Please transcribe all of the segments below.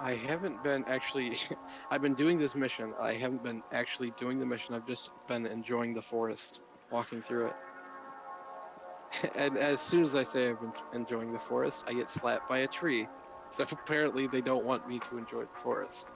I haven't been actually. I've been doing this mission. I haven't been actually doing the mission. I've just been enjoying the forest, walking through it. And as soon as I say I've been enjoying the forest, I get slapped by a tree. So apparently they don't want me to enjoy the forest.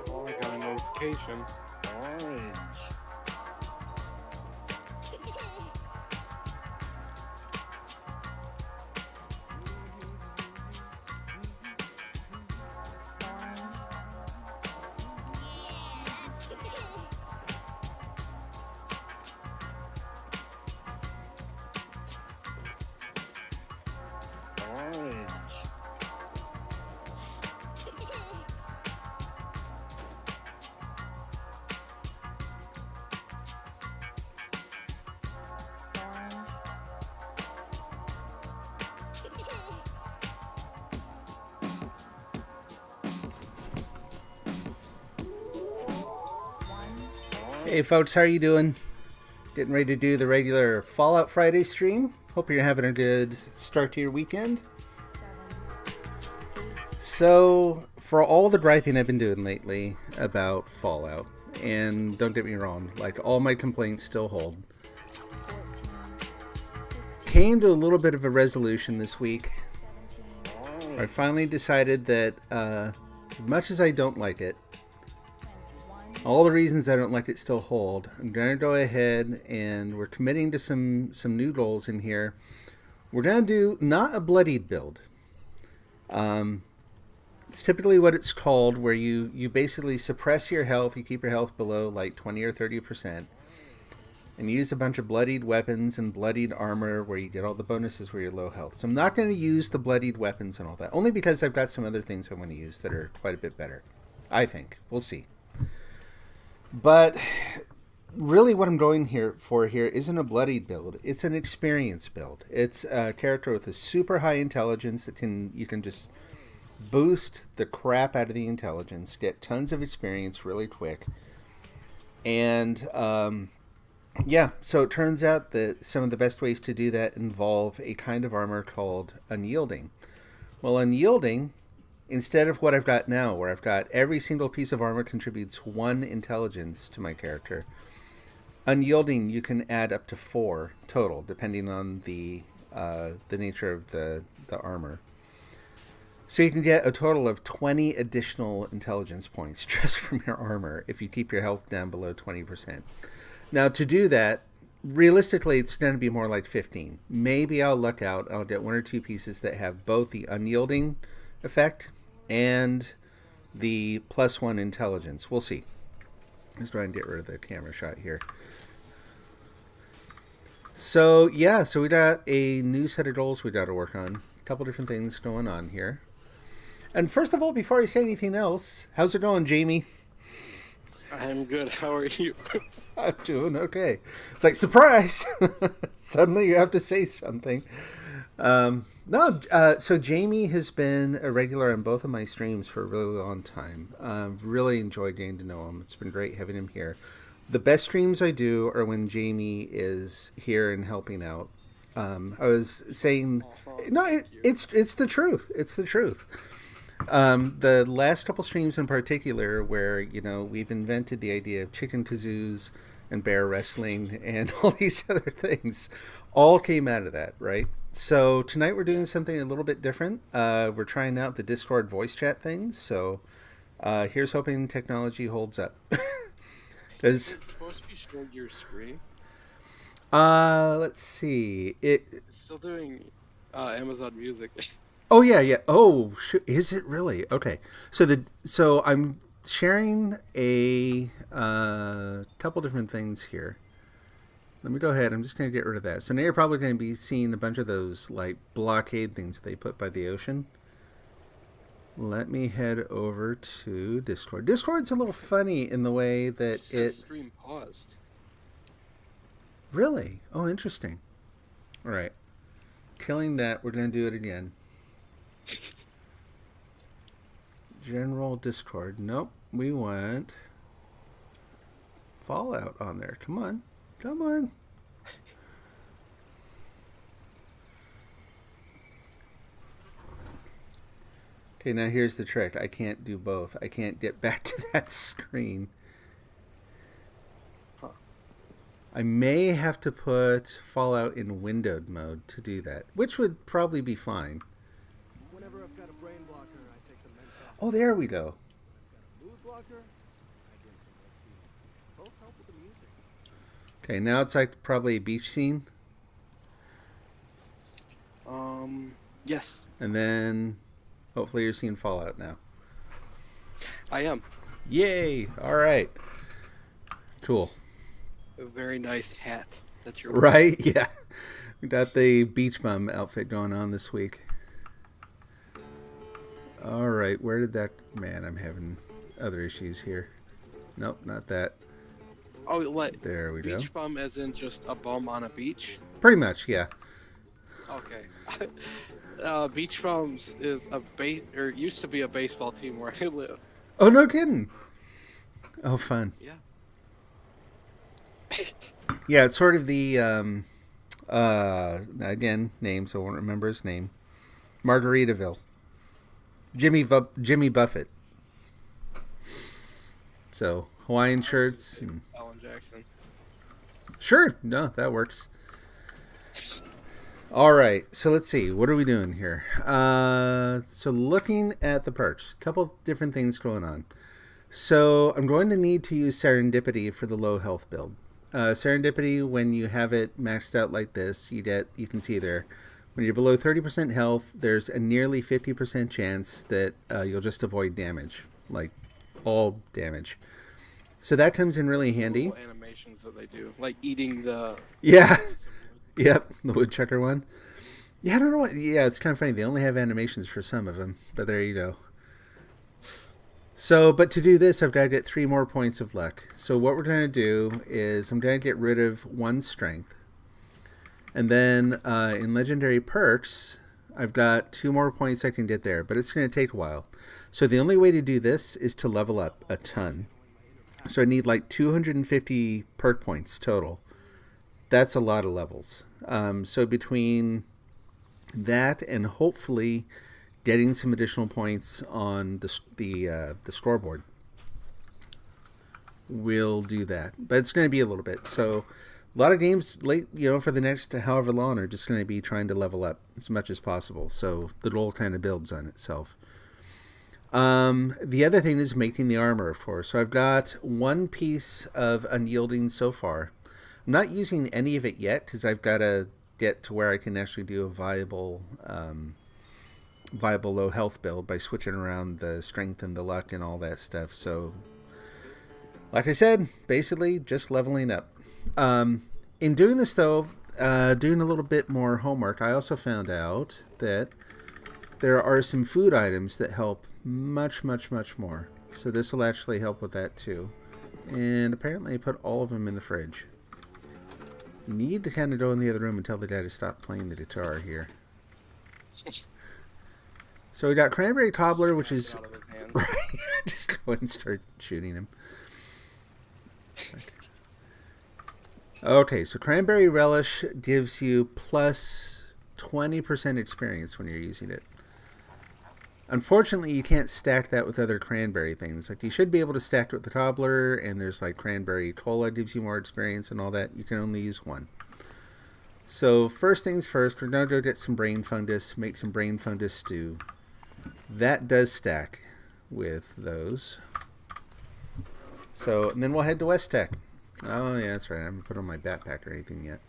Oh, I got a notification. Hey folks, how are you doing? Getting ready to do the regular Fallout Friday stream. Hope you're having a good start to your weekend. So, for all the griping I've been doing lately about Fallout, and don't get me wrong, like all my complaints still hold, came to a little bit of a resolution this week. I finally decided that, as much as I don't like it, all the reasons I don't like it still hold. I'm going to go ahead and we're committing to some new goals in here. We're going to do not a bloodied build. It's typically what it's called, where you basically suppress your health. You keep your health below like 20 or 30%. And use a bunch of bloodied weapons and bloodied armor where you get all the bonuses where you're low health. So I'm not going to use the bloodied weapons and all that. Only because I've got some other things I want to use that are quite a bit better. I think. We'll see. But really what I'm going here isn't a bloodied build. It's an experience build. It's a character with a super high intelligence that you can just boost the crap out of the intelligence, get tons of experience really quick. And yeah, so it turns out that some of the best ways to do that involve a kind of armor called Unyielding. Well, Unyielding, instead of what I've got now, where I've got every single piece of armor contributes 1 intelligence to my character, Unyielding you can add up to 4 total, depending on the nature of the armor. So you can get a total of 20 additional intelligence points just from your armor if you keep your health down below 20%. Now, to do that, realistically, it's going to be more like 15. Maybe I'll luck out. I'll get 1 or 2 pieces that have both the Unyielding effect and the +1 intelligence. We'll see. Let's try and get rid of the camera shot here. So yeah, so we got a new set of goals we got to work on. A couple different things going on here. And first of all, before I say anything else, how's it going, Jamie? I'm good. How are you? I'm doing okay. It's like surprise. Suddenly you have to say something. No, so Jamie has been a regular on both of my streams for a really long time. I've really enjoyed getting to know him. It's been great having him here. The best streams I do are when Jamie is here and helping out. I was saying, no, Thank you. it's the truth. It's the truth. The last couple streams in particular, where we've invented the idea of chicken kazoos and bear wrestling and all these other things, all came out of that, right? So tonight we're doing something a little bit different. We're trying out the Discord voice chat things. So here's hoping technology holds up. Is Because it supposed to be showing your screen? let's see it. It's still doing Amazon Music. Oh yeah, yeah. Oh, is it really? Okay. So I'm sharing a couple different things here. Let me go ahead. I'm just going to get rid of that. So now you're probably going to be seeing a bunch of those like blockade things that they put by the ocean. Let me head over to Discord. Discord's a little funny in the way It that just says it stream paused. really. Oh, interesting. All right. Killing that. We're going to do it again. General Discord. Nope. We want Fallout on there. Come on. Come on. Okay, now here's the trick. I can't do both. I can't get back to that screen. Huh. I may have to put Fallout in windowed mode to do that, which would probably be fine. Whenever I've got a brain blocker, I take some mental. Oh, there we go. I've got a mood blocker, I drink some whiskey. Both help with the music. Okay, now it's like probably a beach scene. Yes, And then hopefully you're seeing Fallout now. I am. Yay! All right. Cool. A very nice hat that you're Right? Yeah. We got the beach bum outfit going on this week. All right. Where did that... Man, I'm having other issues here. Nope, not that. Oh, what? There we go. Beach bum as in just a bum on a beach? Pretty much, yeah. Okay. Beach Bums is or used to be a baseball team where I live. Oh, no kidding. Oh, fun. Yeah. Yeah, it's sort of the... again, name, so I won't remember his name. Margaritaville. Jimmy Buffett. So, Hawaiian shirts. And... Alan Jackson. Sure, no, that works. All right, so let's see. What are we doing here? So looking at the perch, a couple different things going on. So I'm going to need to use Serendipity for the low health build. Serendipity, when you have it maxed out like this, you can see there, when you're below 30% health, there's a nearly 50% chance that you'll just avoid damage, like all damage. So that comes in really handy. Little animations that they do, like eating the. Yeah. Yep, the woodchucker one. Yeah, I don't know what. Yeah, it's kind of funny. They only have animations for some of them, but there you go. So, but to do this, I've got to get 3 more points of luck. So what we're going to do is I'm going to get rid of 1 strength. And then in legendary perks, I've got 2 more points I can get there, but it's going to take a while. So the only way to do this is to level up a ton. So I need like 250 perk points total. That's a lot of levels. So between that and hopefully getting some additional points on the scoreboard, we'll do that. But it's going to be a little bit. So a lot of games late, for the next however long are just going to be trying to level up as much as possible. So the goal kind of builds on itself. The other thing is making the armor, of course. So I've got 1 piece of unyielding so far. I'm not using any of it yet because I've got to get to where I can actually do a viable low health build by switching around the strength and the luck and all that stuff. So, like I said, basically just leveling up. In doing this, though, doing a little bit more homework, I also found out that there are some food items that help much, much, much more. So this will actually help with that too. And apparently I put all of them in the fridge. Need to kind of go in the other room and tell the guy to stop playing the guitar here. So we got cranberry cobbler, which is... Out of his hands. Right, just go and start shooting him. Okay, so cranberry relish gives you plus 20% experience when you're using it. Unfortunately, you can't stack that with other cranberry things. Like, you should be able to stack it with the cobbler, and there's like cranberry cola gives you more experience and all that. You can only use one. So first things first, we're going to go get some brain fungus, make some brain fungus stew. That does stack with those. So, and then we'll head to West Tech. Oh, yeah, that's right. I haven't put on my backpack or anything yet.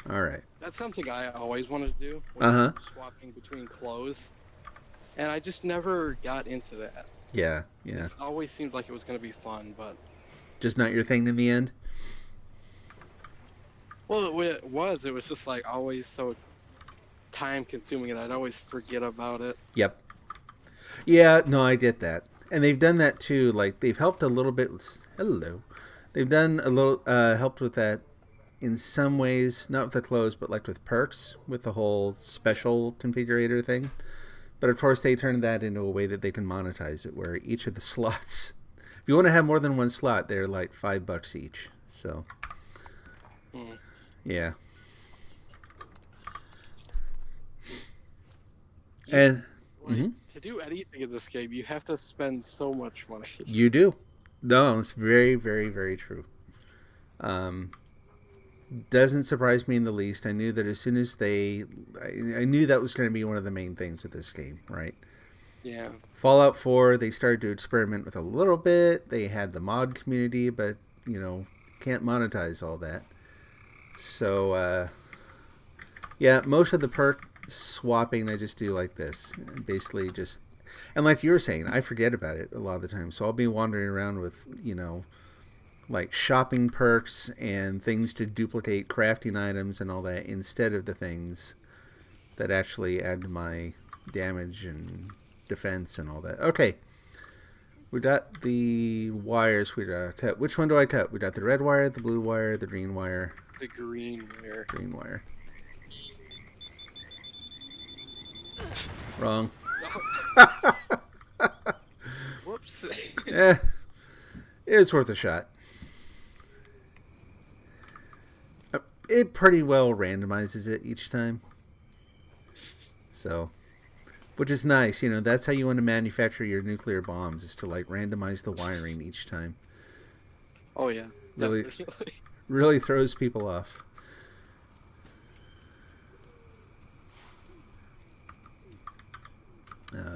All right. That's something I always wanted to do. Swapping between clothes. And I just never got into that. Yeah, yeah. It always seemed like it was going to be fun, but... Just not your thing in the end? Well, it was just like always so time consuming, and I'd always forget about it. Yep. Yeah, no, I get that. And they've done that too. Like, they've helped a little bit with... Hello. They've done a little... helped with that in some ways. Not with the clothes, but like with perks. With the whole special configurator thing. But of course, they turned that into a way that they can monetize it, where each of the slots... If you want to have more than one slot, they're like $5 each. So... Yeah. And to do anything in this game, you have to spend so much money. You do. No, it's very, very, very true. Doesn't surprise me in the least. I knew that as soon as I knew that was going to be one of the main things with this game, right? Yeah. Fallout 4, they started to experiment with a little bit. They had the mod community, but, can't monetize all that. So, yeah, most of the perk swapping I just do like this. Basically just... And like you were saying, I forget about it a lot of the time. So I'll be wandering around with, like shopping perks and things to duplicate crafting items and all that instead of the things that actually add to my damage and defense and all that. Okay. We got the wires we got to cut. Which one do I cut? We got the red wire, the blue wire, the green wire. The green wire. Green wire. Wrong. Whoops. Yeah. It's worth a shot. It pretty well randomizes it each time. So, which is nice. That's how you want to manufacture your nuclear bombs, is to like randomize the wiring each time. Oh yeah. Really, Definitely. really throws people off.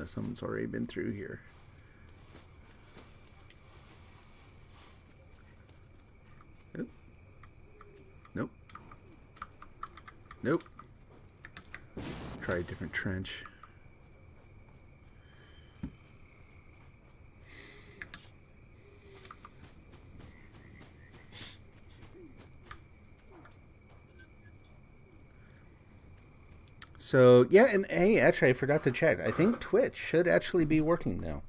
Someone's already been through here. Nope. Nope. Nope. Try a different trench. So, yeah, and hey, actually, I forgot to check. I think Twitch should actually be working now.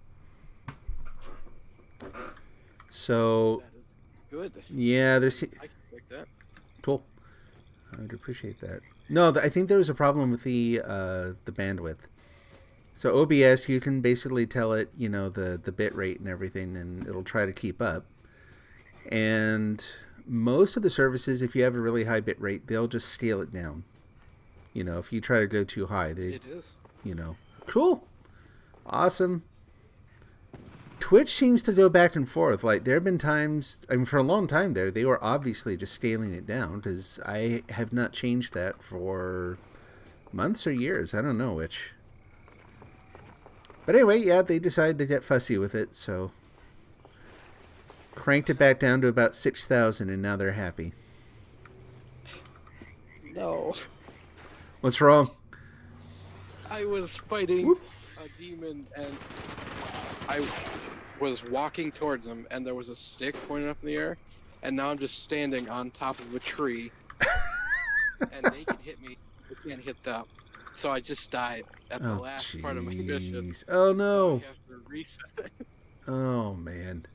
So, That is good. yeah, there's... I can pick that. Cool. I would appreciate that. No, I think there was a problem with the bandwidth. So OBS, you can basically tell it, the bit rate and everything, and it'll try to keep up. And most of the services, if you have a really high bit rate, they'll just scale it down. If you try to go too high, It is. Cool. Awesome. Twitch seems to go back and forth. Like, there have been times, for a long time there, they were obviously just scaling it down, because I have not changed that for months or years. I don't know which. But anyway, yeah, they decided to get fussy with it, so cranked it back down to about 6,000, and now they're happy. No. What's wrong? I was fighting a demon, and I was walking towards him, and there was a stick pointed up in the air, and now I'm just standing on top of a tree, and they can hit me. I can't hit them. So I just died at the last part of my mission. jeez. Oh So no. I have to reset. Oh man.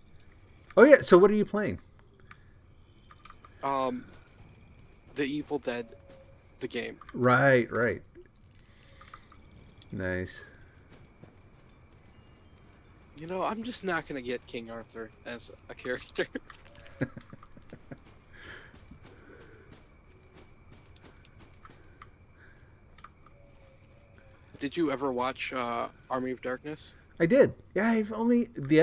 Oh yeah. So what are you playing? The Evil Dead, the game. Right. Right. Nice. You know, I'm just not gonna get King Arthur as a character. Did you ever watch Army of Darkness? I did. Yeah, I've only the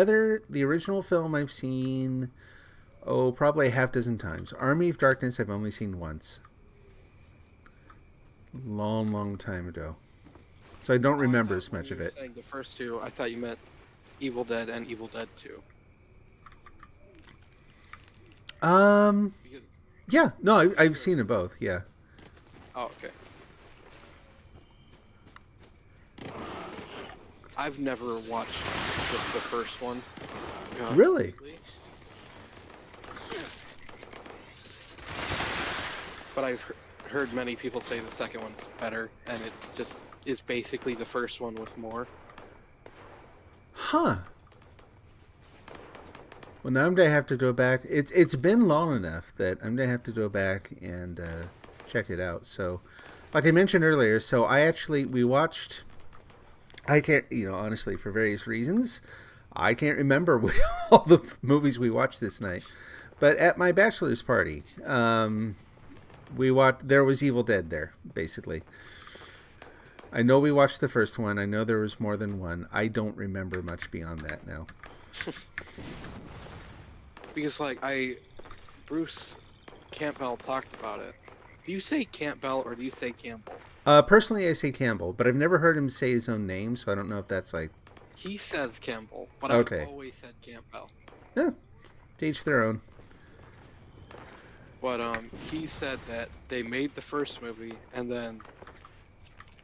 original film I've seen probably a half dozen times. Army of Darkness I've only seen once. Long, long time ago. So I don't remember I as thought when much you of were it. saying the first two, I thought you meant Evil Dead and Evil Dead 2. Because, Yeah, no, I've seen it both. Yeah. oh, okay. I've never watched just the first one. Really? But I've heard many people say the second one's better, and it just is basically the first one with more. Huh. Well, now I'm gonna have to go back. It's been long enough that I'm gonna have to go back and check it out. So, like I mentioned earlier, we watched. I can't, honestly, for various reasons, I can't remember all the movies we watched this night. But at my bachelor's party, we watched. There was Evil Dead there, basically. I know we watched the first one. I know there was more than one. I don't remember much beyond that now. Because, Bruce Campbell talked about it. Do you say Campbell or do you say Campbell? Personally, I say Campbell, but I've never heard him say his own name, so I don't know if that's like... He says Campbell, but Okay. I've always said Campbell. Yeah, to each their own. But he said that they made the first movie, and then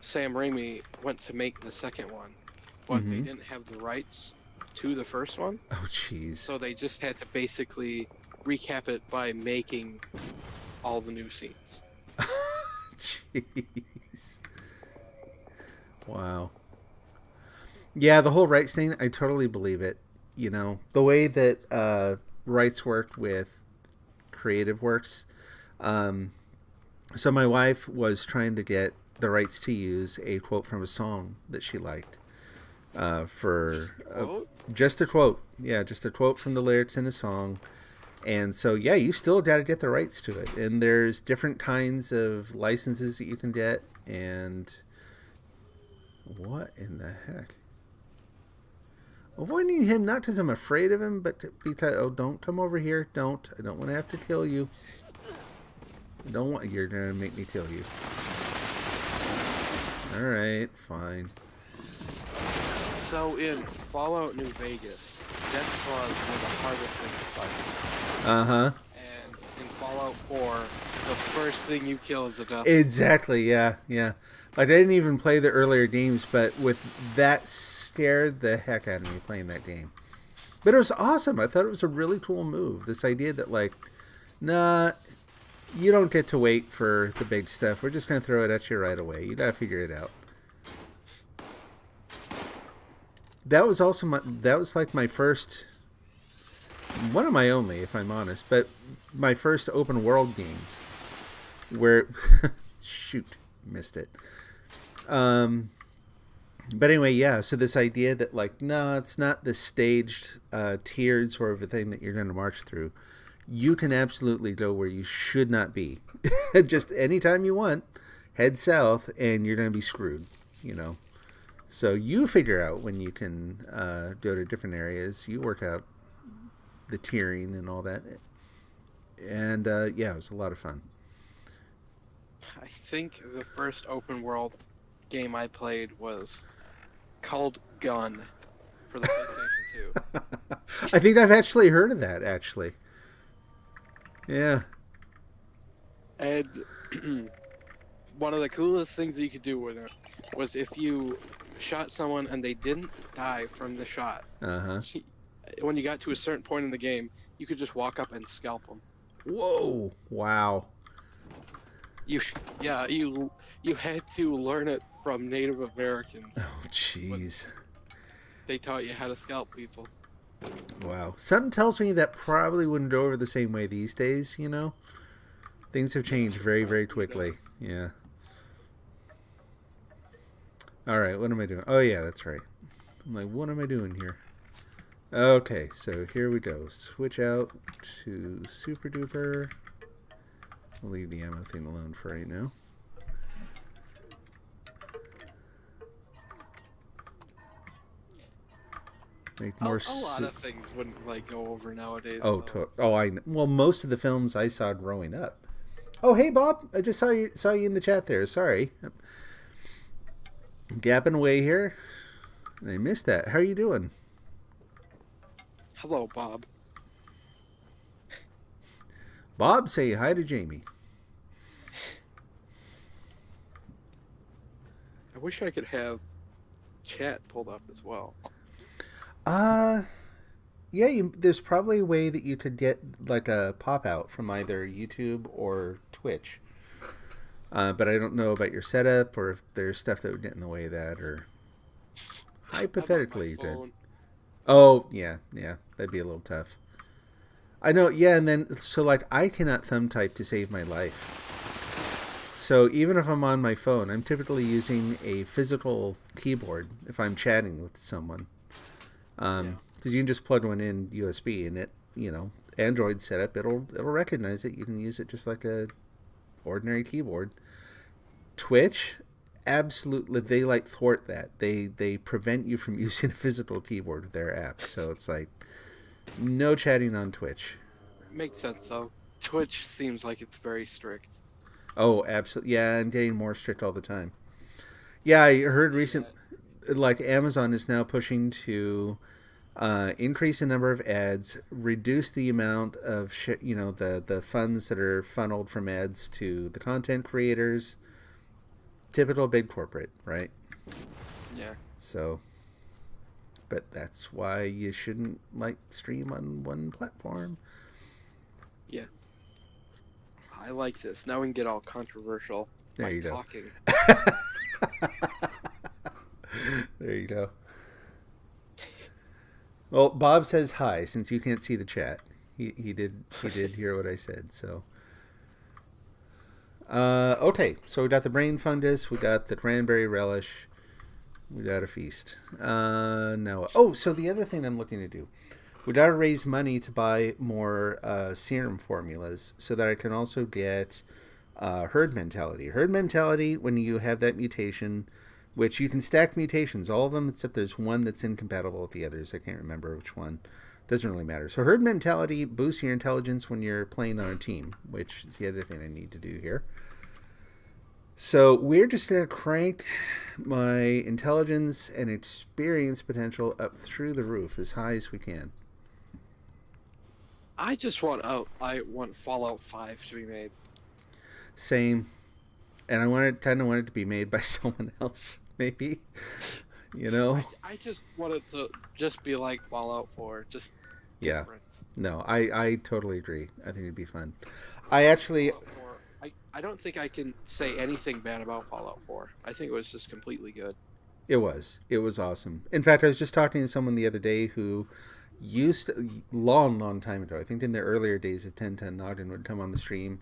Sam Raimi went to make the second one, but they didn't have the rights to the first one, Oh, jeez. so they just had to basically recap it by making all the new scenes. Jeez. Wow. Yeah, the whole rights thing, I totally believe it. The way that rights worked with Creative Works. So my wife was trying to get the rights to use a quote from a song that she liked. Just a quote. Yeah, just a quote from the lyrics in a song. And so, yeah, you still got to get the rights to it. And there's different kinds of licenses that you can get. And what in the heck? Avoiding him, not because I'm afraid of him, but because, don't come over here. Don't. I don't want to have to kill you. You're going to make me kill you. All right, fine. So in Fallout New Vegas, death claws were the hardest thing to fight. Uh-huh. And in Fallout 4, the first thing you kill is a death. Exactly, yeah. Like, I didn't even play the earlier games, but that scared the heck out of me playing that game. But it was awesome. I thought it was a really cool move. This idea that, nah, you don't get to wait for the big stuff. We're just going to throw it at you right away. You got to figure it out. That was also my first, one of my only, if I'm honest, but my first open world games where, shoot, missed it. But anyway, yeah, so this idea that no, it's not the staged, tiered sort of a thing that you're going to march through. You can absolutely go where you should not be. Just anytime you want, head south and you're going to be screwed, So you figure out when you can go to different areas. You work out the tiering and all that. And, yeah, it was a lot of fun. I think the first open world game I played was called Gun for the PlayStation 2. I think I've actually heard of that, actually. Yeah. And one of the coolest things that you could do with it was if you shot someone and they didn't die from the shot, Uh-huh. when you got to a certain point in the game, you could just walk up and scalp them. Whoa! Wow. You, yeah, you had to learn it from Native Americans. Oh, jeez. They taught you how to scalp people. Wow. Something tells me that probably wouldn't go over the same way these days, you know? Things have changed very, very quickly. Yeah. Alright, what am I doing? Oh, yeah, that's right. I'm like, what am I doing here? Okay, so here we go. Switch out to Super Duper. I'll leave the ammo thing alone for right now. Make more A lot of things wouldn't like go over nowadays. Oh, though. well, most of the films I saw growing up. Oh, hey Bob, I just saw you in the chat there. Sorry, I'm gapping away here, and I missed that. How are you doing? Hello, Bob. Bob, say hi to Jamie. I wish I could have chat pulled up as well. Yeah, there's probably a way that you could get like a pop out from either YouTube or Twitch. But I don't know about your setup or if there's stuff that would get in the way of that, or hypothetically you could. Oh, yeah, that'd be a little tough. I know, yeah, and then, so like, I cannot thumb type to save my life. So even if I'm on my phone, I'm typically using a physical keyboard if I'm chatting with someone. Because you can just plug one in USB and it, Android setup, it'll recognize it. You can use it just like a ordinary keyboard. Twitch, absolutely, they like thwart that. They prevent you from using a physical keyboard with their app. So it's like no chatting on Twitch. Makes sense though. Twitch seems like it's very strict. Oh, absolutely. Yeah, and getting more strict all the time. Yeah, I heard like Amazon is now pushing to increase the number of ads, reduce the amount of the funds that are funneled from ads to the content creators. Typical big corporate, right? Yeah. So, but that's why you shouldn't stream on one platform. Yeah. I like this. Now we can get all controversial there by you talking. There you go. Well, Bob says hi since you can't see the chat. He did hear what I said. So, okay. So we got the brain fungus. We got the cranberry relish. We got a feast. Now, so the other thing I'm looking to do, we got to raise money to buy more serum formulas so that I can also get herd mentality. Herd mentality, when you have that mutation, which you can stack mutations, all of them, except there's one that's incompatible with the others. I can't remember which one. Doesn't really matter. So herd mentality boosts your intelligence when you're playing on a team, which is the other thing I need to do here. So we're just going to crank my intelligence and experience potential up through the roof as high as we can. I want Fallout 5 to be made. Same. And I kind of want it to be made by someone else, maybe. I just want it to just be like Fallout 4, just different. No, I totally agree. I think it'd be fun. I don't think I can say anything bad about Fallout 4. I think it was just completely good. It was awesome. In fact, I was just talking to someone the other day who used long time ago, I think in the earlier days of 1010 Noggin, would come on the stream.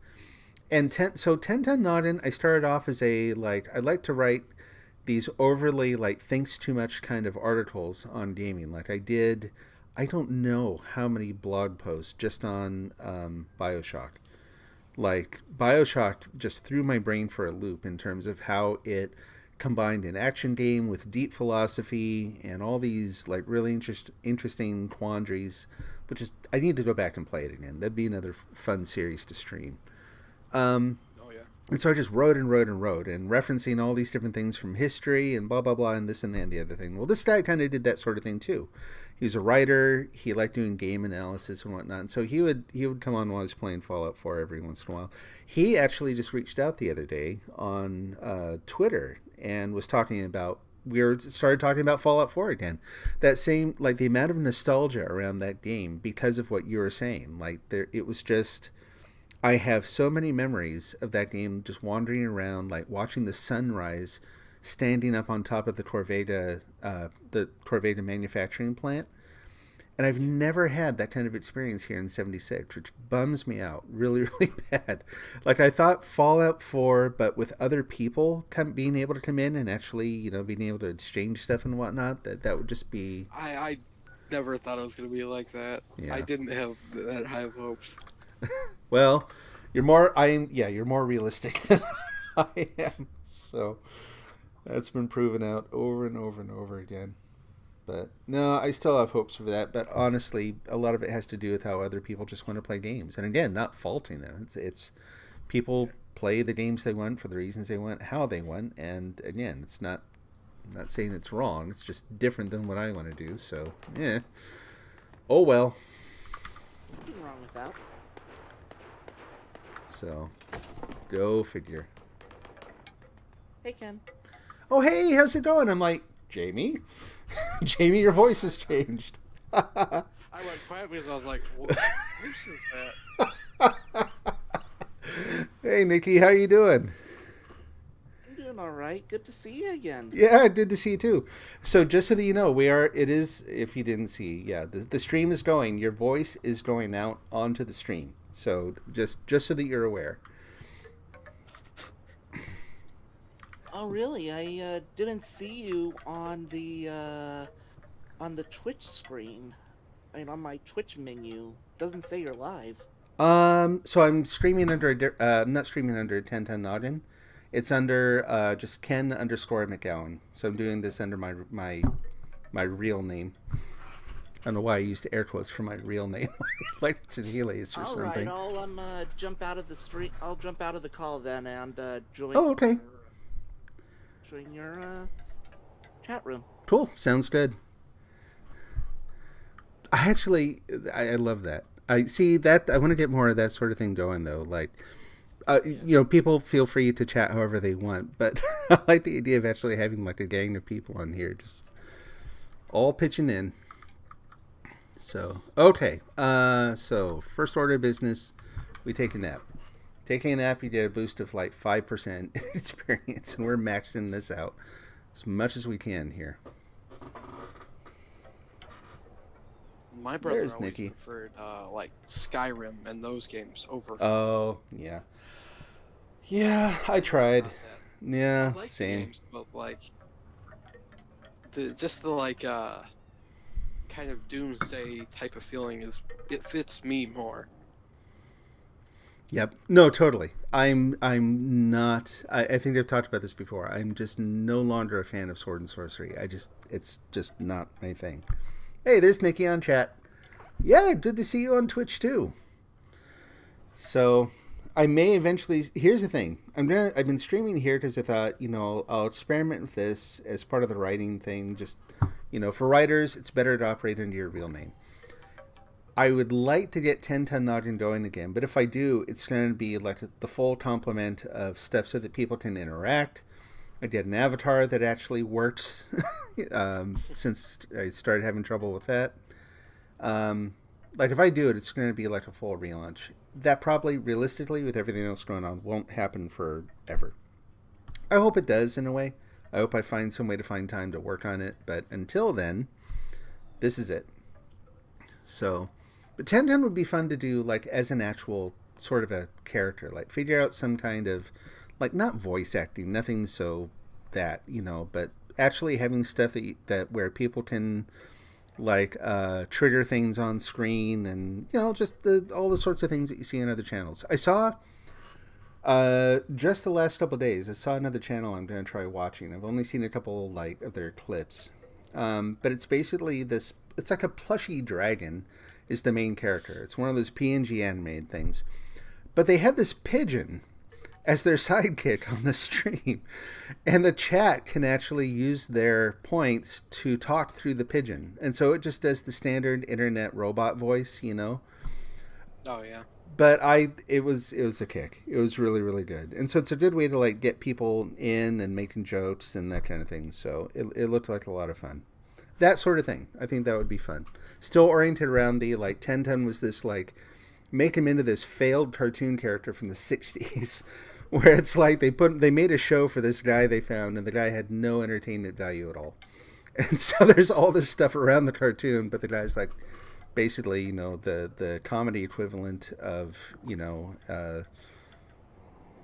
And 1010 Noggin, I started off as I like to write these overly thinks too much kind of articles on gaming. Like I did, I don't know how many blog posts just on BioShock. Like BioShock just threw my brain for a loop in terms of how it combined an action game with deep philosophy and all these really interesting quandaries, which is, I need to go back and play it again. That'd be another fun series to stream. And so I just wrote and referencing all these different things from history and blah, blah, blah, and this and that and the other thing. Well, this guy kind of did that sort of thing too. He was a writer. He liked doing game analysis and whatnot. And so he would come on while I was playing Fallout 4 every once in a while. He actually just reached out the other day on Twitter and was talking about, started talking about Fallout 4 again. That same, the amount of nostalgia around that game because of what you were saying. It was just, I have so many memories of that game just wandering around, like watching the sunrise, standing up on top of the Corveda manufacturing plant. And I've never had that kind of experience here in 76, which bums me out really, really bad. Like, I thought Fallout 4, but with other people being able to come in and actually, being able to exchange stuff and whatnot, that would just be... I never thought it was going to be like that. Yeah. I didn't have that high of hopes. Well, you're more realistic than I am. So that's been proven out over and over and over again. But no, I still have hopes for that. But honestly, a lot of it has to do with how other people just want to play games. And again, not faulting them. It's people play the games they want for the reasons they want, how they want. And again, it's not saying it's wrong. It's just different than what I want to do. So, yeah. Oh, well. Nothing wrong with that. So, go figure. Hey, Ken. Oh, hey, how's it going? I'm like, Jamie? Jamie, your voice has changed. I went quiet because I was like, what is that? Hey, Nikki, how you doing? I'm doing all right. Good to see you again. Yeah, good to see you too. So just so that you know, if you didn't see, yeah, the stream is going. Your voice is going out onto the stream. So just so that you're aware. Oh, really? I didn't see you on the Twitch screen. I mean, on my Twitch menu. Doesn't say you're live. So I'm streaming under not streaming under 1010 Noggin. It's under just Ken_McGowan. So I'm doing this under my real name. I don't know why I used air quotes for my real name, like it's an alias or something. All right, I'll jump out of the stream. I'll jump out of the call then and join. Oh, okay. Join your chat room. Cool. Sounds good. I love that. I see that. I want to get more of that sort of thing going though. Like, people feel free to chat however they want, but I like the idea of actually having like a gang of people on here, just all pitching in. So, okay. So first order of business, we take a nap. Taking a nap, you get a boost of like 5% experience, and we're maxing this out as much as we can here. My brother There's always Nikki. preferred like Skyrim and those games over. Oh, yeah. Yeah, I tried. Yeah, I like the same. games, but like the kind of doomsday type of feeling it fits me more. Yep. No, totally. I'm not. I think I've talked about this before. I'm just no longer a fan of sword and sorcery. It's just not my thing. Hey, there's Nikki on chat. Yeah, good to see you on Twitch too. So, I may eventually. Here's the thing. I've been streaming here because I thought, I'll experiment with this as part of the writing thing. Just, for writers, it's better to operate under your real name. I would like to get 1010 Noggin going again, but if I do, it's going to be like the full complement of stuff so that people can interact. I did an avatar that actually works since I started having trouble with that. Like if I do it, it's going to be like a full relaunch. That probably, realistically, with everything else going on, won't happen forever. I hope it does in a way. I hope I find some way to find time to work on it, but until then, this is it. So, but 1010 would be fun to do like as an actual sort of a character, like figure out some kind of, like not voice acting, nothing so that, but actually having stuff that where people can like trigger things on screen and, just all the sorts of things that you see on other channels. I saw just the last couple of days, I saw another channel I'm going to try watching. I've only seen a couple like of their clips. But it's basically this, it's like a plushy dragon is the main character. It's one of those PNG animated things. But they have this pigeon as their sidekick on the stream. And the chat can actually use their points to talk through the pigeon. And so it just does the standard internet robot voice, Oh yeah. But it was a kick. It was really, really good. And so it's a good way to like get people in and making jokes and that kind of thing. So it looked like a lot of fun. That sort of thing. I think that would be fun. Still oriented around the like 1010 was this like make him into this failed cartoon character from the 60s where it's like they made a show for this guy they found, and the guy had no entertainment value at all. And so there's all this stuff around the cartoon, but the guy's like basically, you know, the comedy equivalent of, you know,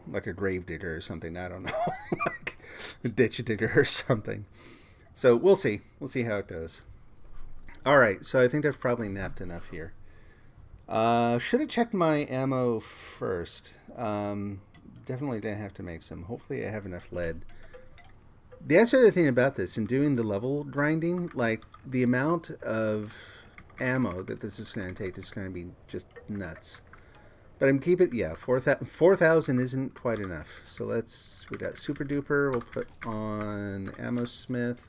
like a grave digger or something. I don't know. Like a ditch digger or something. So we'll see. We'll see how it goes. All right. So I think I've probably napped enough here. Should have checked my ammo first. Definitely didn't have to make some. Hopefully I have enough lead. The other thing about this, in doing the level grinding, like the amount of ammo that this is going to take is going to be just nuts. But I'm keeping, yeah, 4,000 isn't quite enough. So we got Super Duper, we'll put on Ammo Smith.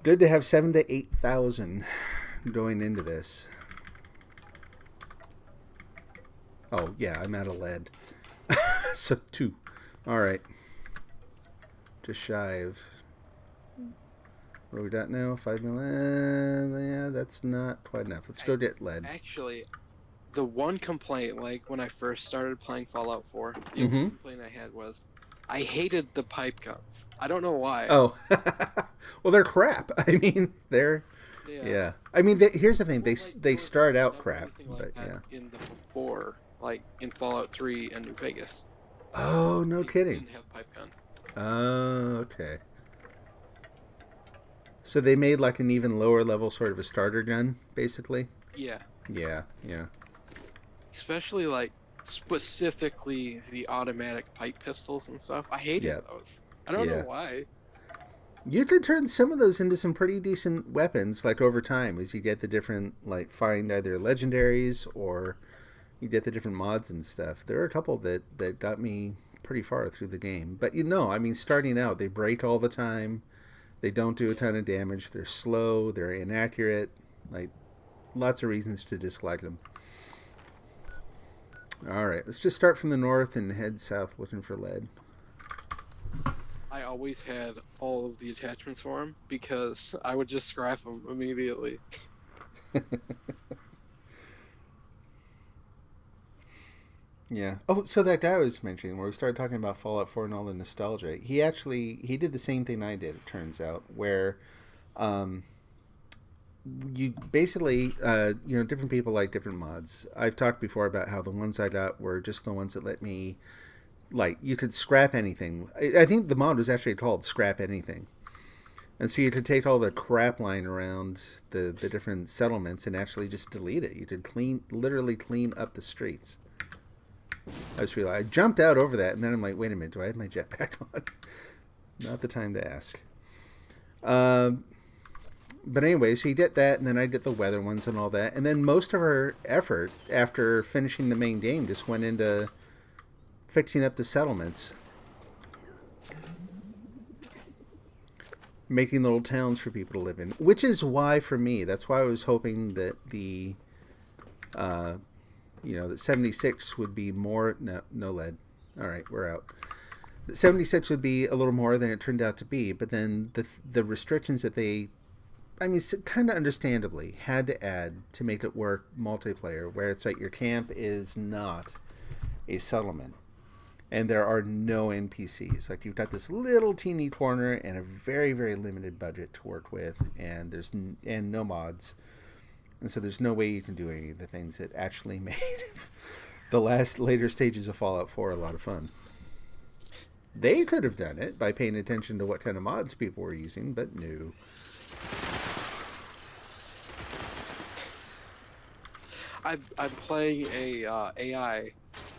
Good to have 7,000 to 8,000 going into this. Oh, yeah, I'm out of lead. So 2. All right. Just shy of... What are we got now? 5 million? Yeah, that's not quite enough. Let's go get lead. Actually, the one complaint, like when I first started playing Fallout 4, the only complaint I had was I hated the pipe guns. I don't know why. Oh. Well, they're crap. I mean, they're... Yeah. I mean, here's the thing. They start out crap, but yeah. In the 4, like in Fallout 3 and New Vegas. Oh, no kidding. Didn't have pipe guns. Oh, okay. So they made like an even lower level sort of a starter gun, basically? Yeah. Yeah. Especially like specifically the automatic pipe pistols and stuff. I hated those. I don't know why. You could turn some of those into some pretty decent weapons, like over time, as you get the different, like, find either legendaries or you get the different mods and stuff. There are a couple that got me pretty far through the game. But you know, I mean, starting out, they break all the time. They don't do a ton of damage. They're slow. They're inaccurate. Like, lots of reasons to dislike them. All right, let's just start from the north and head south looking for lead. I always had all of the attachments for them because I would just scrap them immediately. Yeah. Oh, so that guy I was mentioning, where we started talking about Fallout 4 and all the nostalgia, he did the same thing I did, it turns out, where you basically, different people like different mods. I've talked before about how the ones I got were just the ones that let me, like, you could scrap anything. I think the mod was actually called Scrap Anything. And so you could take all the crap lying around the different settlements and actually just delete it. You could literally clean up the streets. I jumped out over that, and then I'm like, wait a minute, do I have my jetpack on? Not the time to ask. But anyway, so you get that, and then I get the weather ones and all that. And then most of our effort after finishing the main game just went into fixing up the settlements. Making little towns for people to live in. Which is why, for me, that's why I was hoping that the... that 76 would be more... No lead. All right, we're out. 76 would be a little more than it turned out to be, but then the restrictions that they, I mean, kind of understandably, had to add to make it work multiplayer, where it's like your camp is not a settlement, and there are no NPCs. Like, you've got this little teeny corner and a very, very limited budget to work with, and there's no mods. And so there's no way you can do any of the things that actually made the later stages of Fallout 4 a lot of fun. They could have done it by paying attention to what kind of mods people were using, but no. I'm playing a AI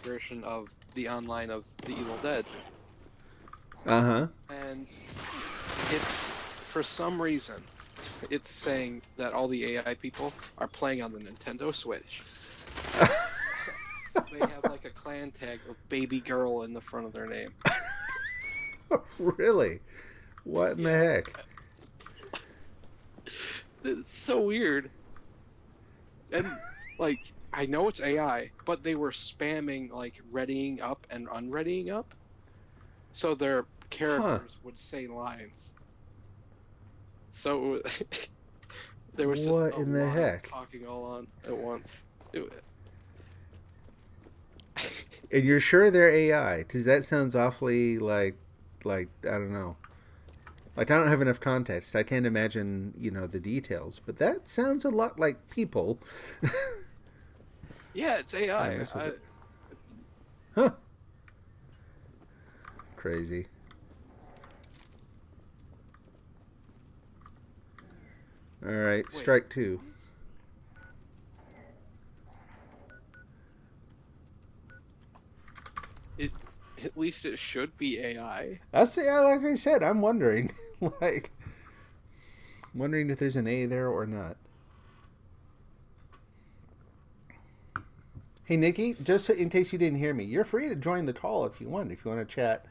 version of the online of The Evil Dead. Uh-huh. And it's, for some reason, it's saying that all the AI people are playing on the Nintendo Switch. They have like a clan tag of baby girl in the front of their name. Really? What in the heck? It's so weird. And like, I know it's AI, but they were spamming like readying up and unreadying up, so their characters would say lines. So there was just what in the heck talking all on at once. Do And you're sure they're AI? Because that sounds awfully like I don't know. Like I don't have enough context. I can't imagine, the details. But that sounds a lot like people. Yeah, it's AI. mess with it. Huh. Crazy. All right, Wait. strike two. At least it should be AI. Like I said, I'm wondering, wondering if there's an A there or not. Hey, Nikki, just in case you didn't hear me, you're free to join the call if you want to chat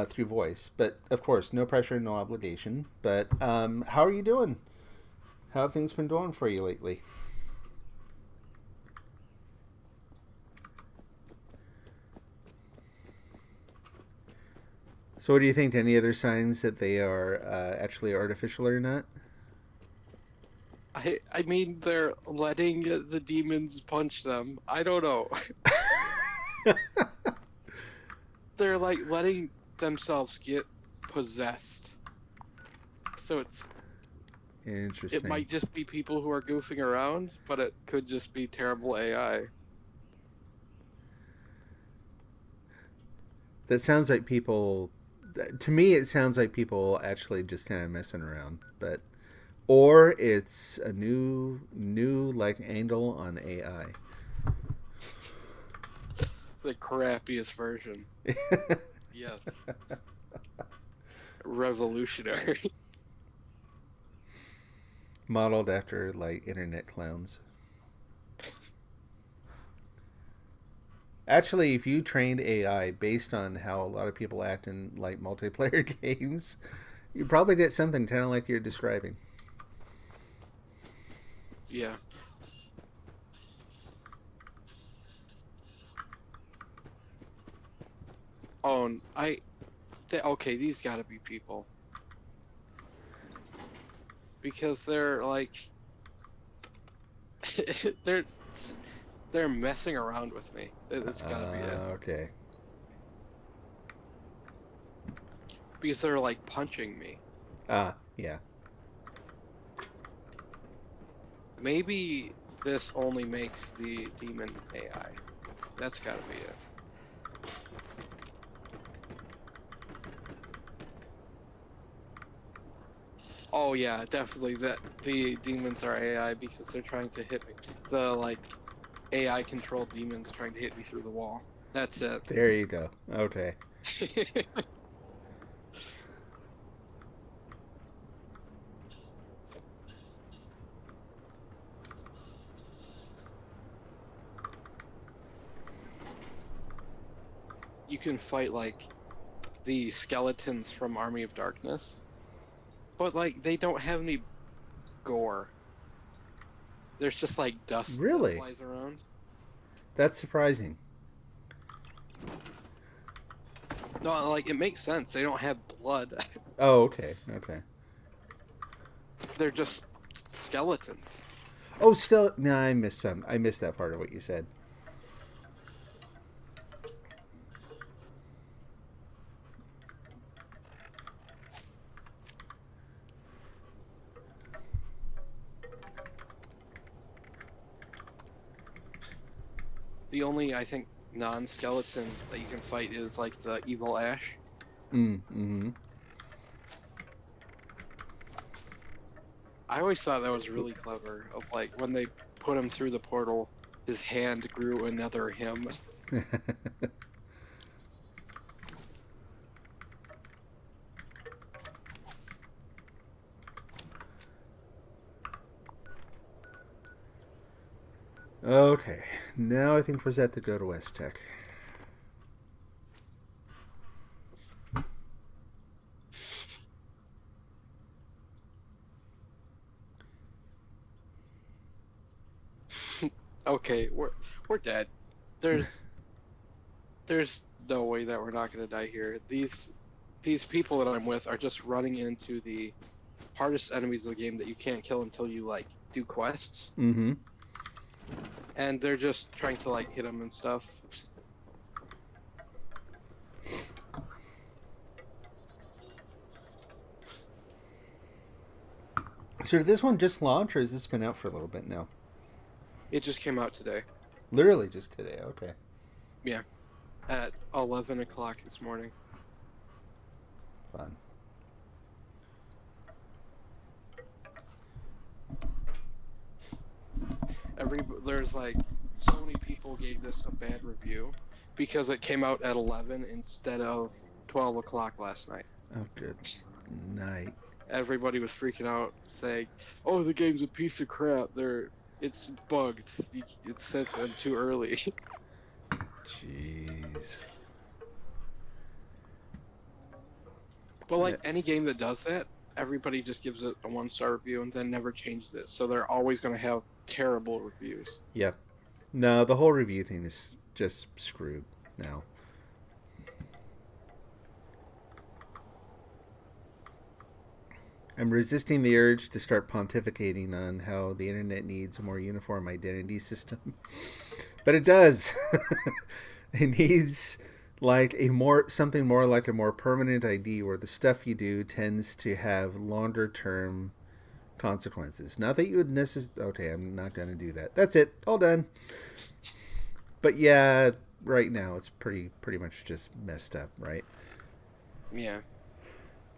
through voice. But, of course, no pressure, no obligation. But how are you doing? How have things been going for you lately? So what do you think? Any other signs that they are actually artificial or not? I mean, they're letting the demons punch them. I don't know. They're like letting themselves get possessed. So Interesting. it might just be people who are goofing around, but it could just be terrible AI. That sounds like people. To me, it sounds like people actually just kind of messing around, or it's a new like angle on AI. The crappiest version. Yes. Revolutionary. Modeled after like internet clowns. Actually, if you trained AI based on how a lot of people act in like multiplayer games, you probably get something kind of like you're describing. Yeah. Oh, and okay, these gotta be people. Because they're like, they're messing around with me. That's gotta be it. Okay. Because they're like punching me. Yeah. Maybe this only makes the demon AI. That's gotta be it. Oh yeah, definitely that the demons are AI because they're trying to hit me. The like AI controlled demons trying to hit me through the wall. That's it. There you go. Okay. You can fight like the skeletons from Army of Darkness, but like they don't have any gore. There's just like dust Really? that flies around. That's surprising. No, like it makes sense. They don't have blood. Oh, okay. They're just skeletons. Oh, still, no, I missed that part of what you said. The only, I think, non-skeleton that you can fight is like the evil Ash. Mm-hmm. I always thought that was really clever. Of like when they put him through the portal, his hand grew another him. Okay, now I think we're set to go to West Tech. Okay, we're dead. There's no way that we're not gonna die here. These people that I'm with are just running into the hardest enemies of the game that you can't kill until you like do quests. Mm-hmm. and they're just trying to like hit him and stuff. So did this one just launch, or has this been out for a little bit now? It just came out today. Literally just today. Okay. Yeah, at 11 o'clock this morning. Fun. There's like so many people gave this a bad review because it came out at 11 instead of 12 o'clock last night. Oh, good night. Everybody was freaking out, saying, "Oh, the game's a piece of crap. It's bugged. It says I'm too early." Jeez. But like any game that does that, everybody just gives it a 1-star review and then never changes it. So they're always going to have terrible reviews. Yep. No, the whole review thing is just screwed now. I'm resisting the urge to start pontificating on how the internet needs a more uniform identity system. But it does. It needs like something more like a more permanent ID where the stuff you do tends to have longer term consequences. Not that you would necessarily... Okay, I'm not going to do that. That's it. All done. But yeah, right now it's pretty much just messed up, right? Yeah.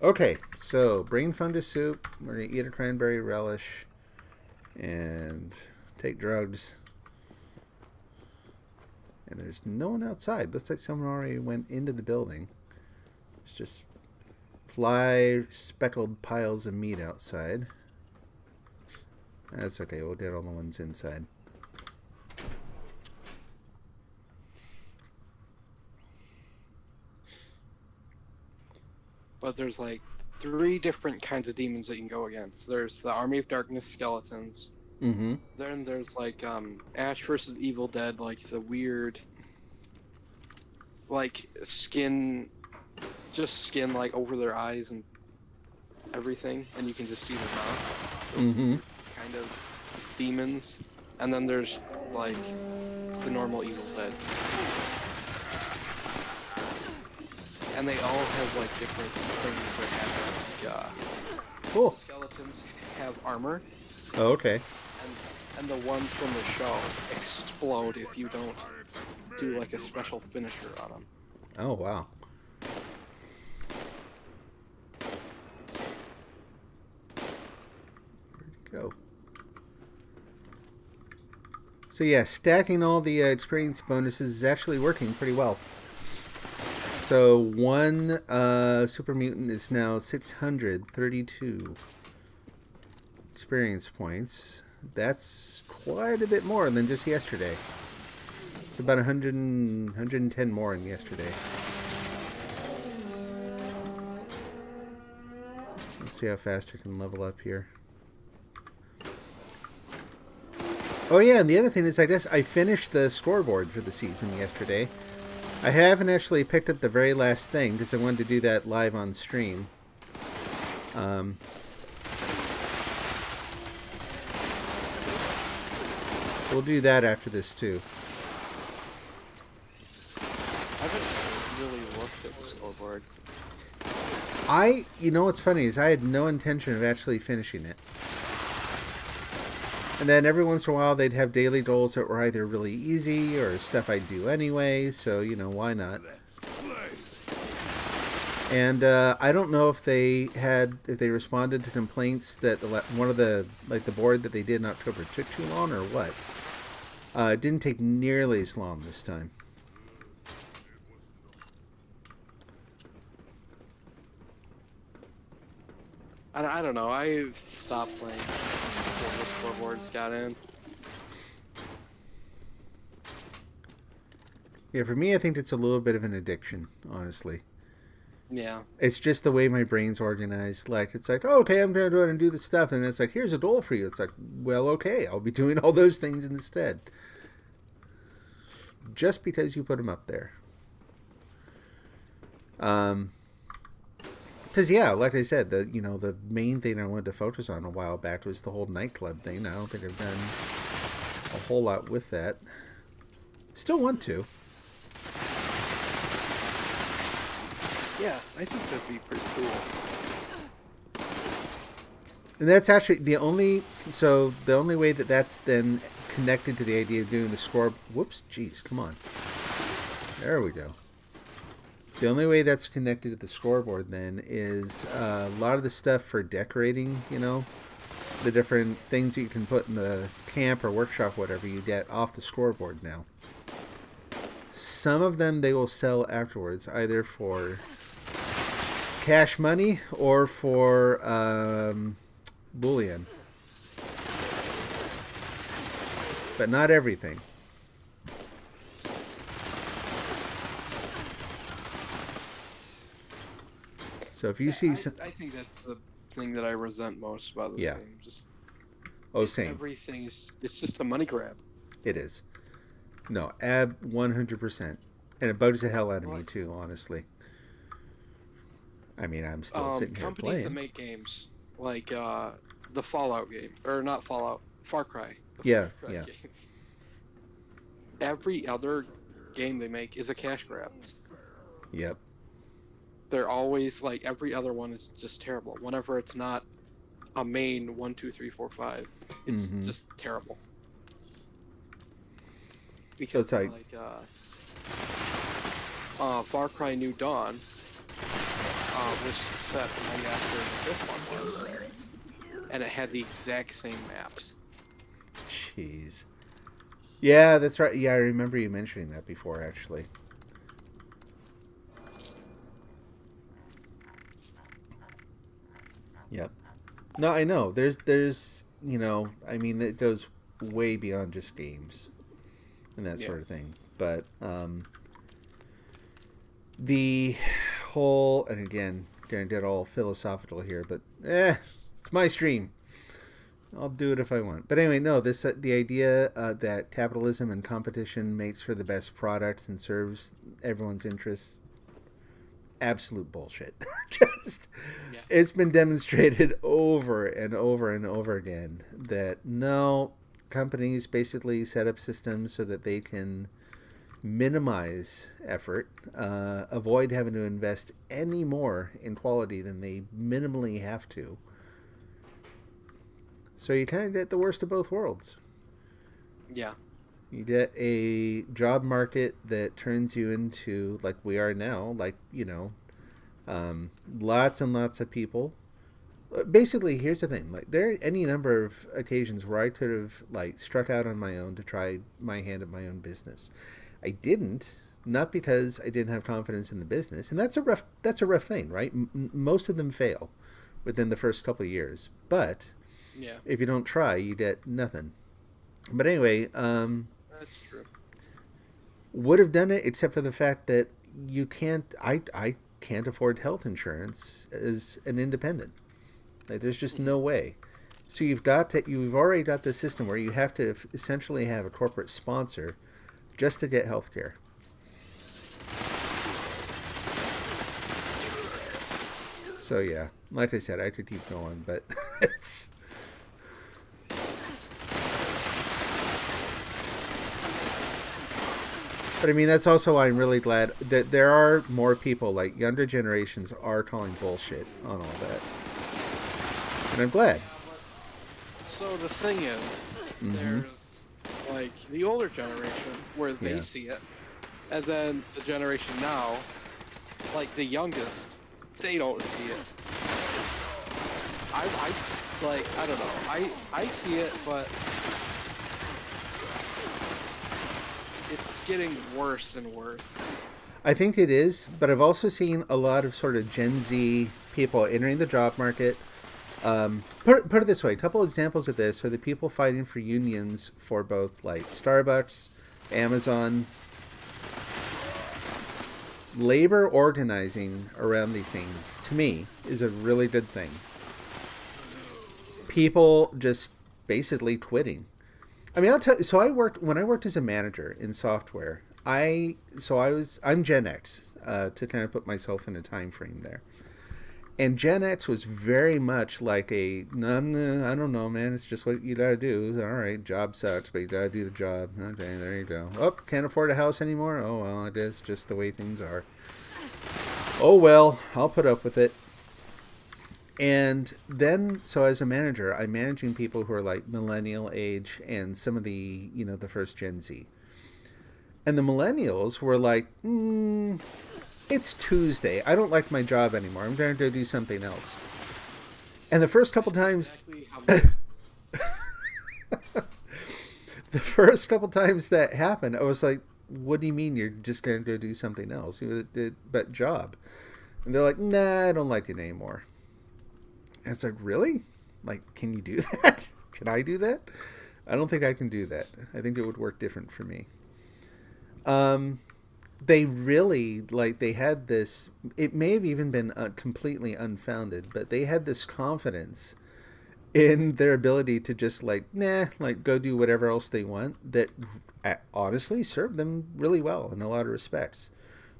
Okay, so brain fungus soup. We're going to eat a cranberry relish and take drugs. And there's no one outside. Looks like someone already went into the building. It's just fly speckled piles of meat outside. That's okay, we'll get all the ones inside. But there's like 3 different kinds of demons that you can go against. There's the Army of Darkness skeletons. Mm-hmm. Then there's like Ash versus Evil Dead, like the weird, like skin like over their eyes and everything, and you can just see their mouth. Mm-hmm. Kind of demons. And then there's like the normal Evil Dead. And they all have like different things that happen. Like, Cool. the skeletons have armor, Oh, okay. and the ones from the show explode if you don't do like a special finisher on them. Oh, wow. Where'd it go? So yeah, stacking all the experience bonuses is actually working pretty well. So one super mutant is now 632 experience points. That's quite a bit more than just yesterday. It's about 110 more than yesterday. Let's see how fast I can level up here. Oh yeah, and the other thing is I guess I finished the scoreboard for the season yesterday. I haven't actually picked up the very last thing because I wanted to do that live on stream. We'll do that after this too. I haven't really looked at the scoreboard. You know what's funny is I had no intention of actually finishing it. And then every once in a while they'd have daily goals that were either really easy or stuff I'd do anyway, so, you know, why not? And I don't know if they responded to complaints that one of the board that they did in October took too long or what. It didn't take nearly as long this time. I don't know. I stopped playing before the scoreboards got in. Yeah, for me, I think it's a little bit of an addiction, honestly. Yeah. It's just the way my brain's organized. Like, it's like, oh, okay, I'm going to go ahead and do this stuff. And it's like, here's a goal for you. It's like, well, okay, I'll be doing all those things instead. Just because you put them up there. Because, yeah, like I said, the main thing I wanted to focus on a while back was the whole nightclub thing. I don't think I've done a whole lot with that. Still want to. Yeah, I think that'd be pretty cool. And that's actually the only way that that's then connected to the idea of doing the score. Whoops, jeez, come on. There we go. The only way that's connected to the scoreboard then is a lot of the stuff for decorating, you know, the different things you can put in the camp or workshop, whatever you get off the scoreboard now. Some of them they will sell afterwards, either for cash money or for bullion. But not everything. So if you see I think that's the thing that I resent most about this game. Just same. everything it's just a money grab. It is. No, 100%. And it bugs the hell out of me too, honestly. I mean, I'm still sitting here companies playing. that make games like the Fallout game, or not Fallout, Far Cry. Yeah, Far Cry yeah. games. Every other game they make is a cash grab. Yep. They're always like every other one is just terrible. Whenever it's not a main 1, 2, 3, 4, 5, it's just terrible. Because So it's Far Cry New Dawn was set right after the fifth one was, and it had the exact same maps. Jeez. Yeah, that's right. Yeah, I remember you mentioning that before, actually. Yep. No, I know. There's, you know, I mean, it goes way beyond just games and that sort of thing. But the whole, and again, gonna get all philosophical here, but it's my stream. I'll do it if I want. But anyway, no, the idea that capitalism and competition makes for the best products and serves everyone's interests, absolute bullshit. It's been demonstrated over and over and over again that no, companies basically set up systems so that they can minimize effort, avoid having to invest any more in quality than they minimally have to. So you kind of get the worst of both worlds. Yeah. You get a job market that turns you into, like we are now, like, you know, lots and lots of people. Basically, here's the thing. Like, there are any number of occasions where I could have, like, struck out on my own to try my hand at my own business. I didn't, not because I didn't have confidence in the business. And that's a rough thing, right? Most of them fail within the first couple of years. But if you don't try, you get nothing. But anyway, that's true. Would have done it, except for the fact that you can't. I can't afford health insurance as an independent. Like, there's just no way. So you've already got the system where you have to essentially have a corporate sponsor just to get health care. So yeah, like I said, I could keep going, but it's. But I mean, that's also why I'm really glad that there are more people, like younger generations, are calling bullshit on all that. And I'm glad. So the thing is, there's like the older generation where they see it, and then the generation now, like the youngest, they don't see it. I don't know. I see it, but it's getting worse and worse. I think it is, but I've also seen a lot of sort of Gen Z people entering the job market. Put it this way, a couple examples of this are the people fighting for unions for both like Starbucks, Amazon. Labor organizing around these things, to me, is a really good thing. People just basically quitting. I mean, I'll tell you, so when I worked as a manager in software, I'm Gen X, to kind of put myself in a time frame there. And Gen X was very much like a, no, I don't know, man. It's just what you gotta do. All right, job sucks, but you gotta do the job. Okay, there you go. Oh, can't afford a house anymore? Oh, well, it is just the way things are. Oh, well, I'll put up with it. And then, so as a manager, I'm managing people who are like millennial age and some of the, the first Gen Z. And the millennials were like, it's Tuesday. I don't like my job anymore. I'm going to go do something else. And the first couple times, Exactly how the first couple times that happened, I was like, what do you mean you're just going to go do something else? But job. And they're like, nah, I don't like it anymore. And it's like, really? Like, can you do that? Can I do that? I don't think I can do that. I think it would work different for me. They really, like, they had this, it may have even been completely unfounded, but they had this confidence in their ability to just like, go do whatever else they want that honestly served them really well in a lot of respects.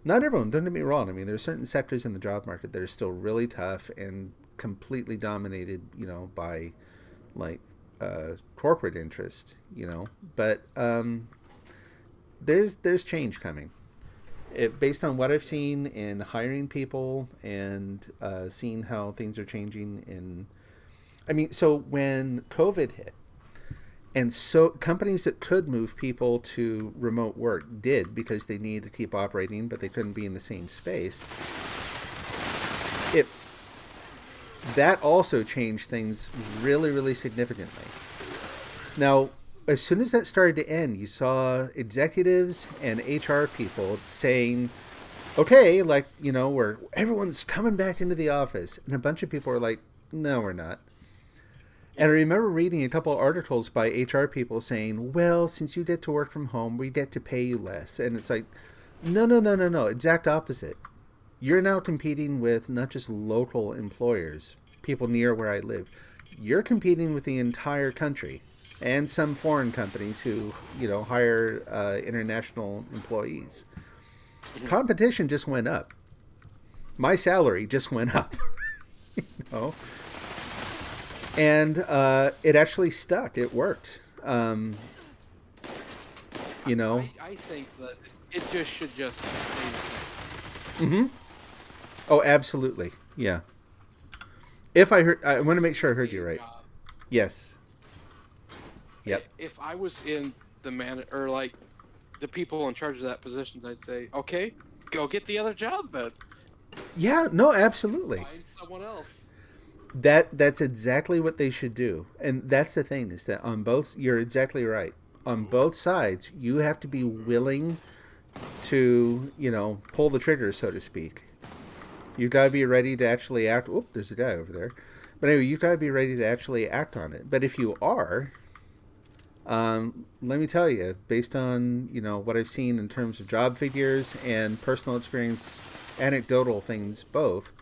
Not everyone, don't get me wrong. I mean, there are certain sectors in the job market that are still really tough and completely dominated, by like corporate interest, but there's change coming. Based on what I've seen in hiring people and seeing how things are changing so when COVID hit, and so companies that could move people to remote work did because they needed to keep operating, but they couldn't be in the same space. That also changed things really, really significantly. Now, as soon as that started to end, you saw executives and HR people saying, okay, where everyone's coming back into the office. And a bunch of people are like, no, we're not. And I remember reading a couple of articles by HR people saying, well, since you get to work from home, we get to pay you less. And it's like, no, exact opposite. You're now competing with not just local employers, people near where I live. You're competing with the entire country and some foreign companies who, hire international employees. Competition just went up. My salary just went up. And it actually stuck. It worked. I think that it should just stay the same. Mm-hmm. Oh, absolutely. Yeah. I want to make sure I heard you right. Yes. Yep. If I was in the the people in charge of that position, I'd say, okay, go get the other job then. Yeah, no, absolutely. Find someone else. That's exactly what they should do. And that's the thing, is that you're exactly right. On both sides, you have to be willing to, pull the trigger, so to speak. You've got to be ready to actually act. Oh, there's a guy over there. But anyway, you've got to be ready to actually act on it. But if you are, let me tell you, based on, what I've seen in terms of job figures and personal experience, anecdotal things both.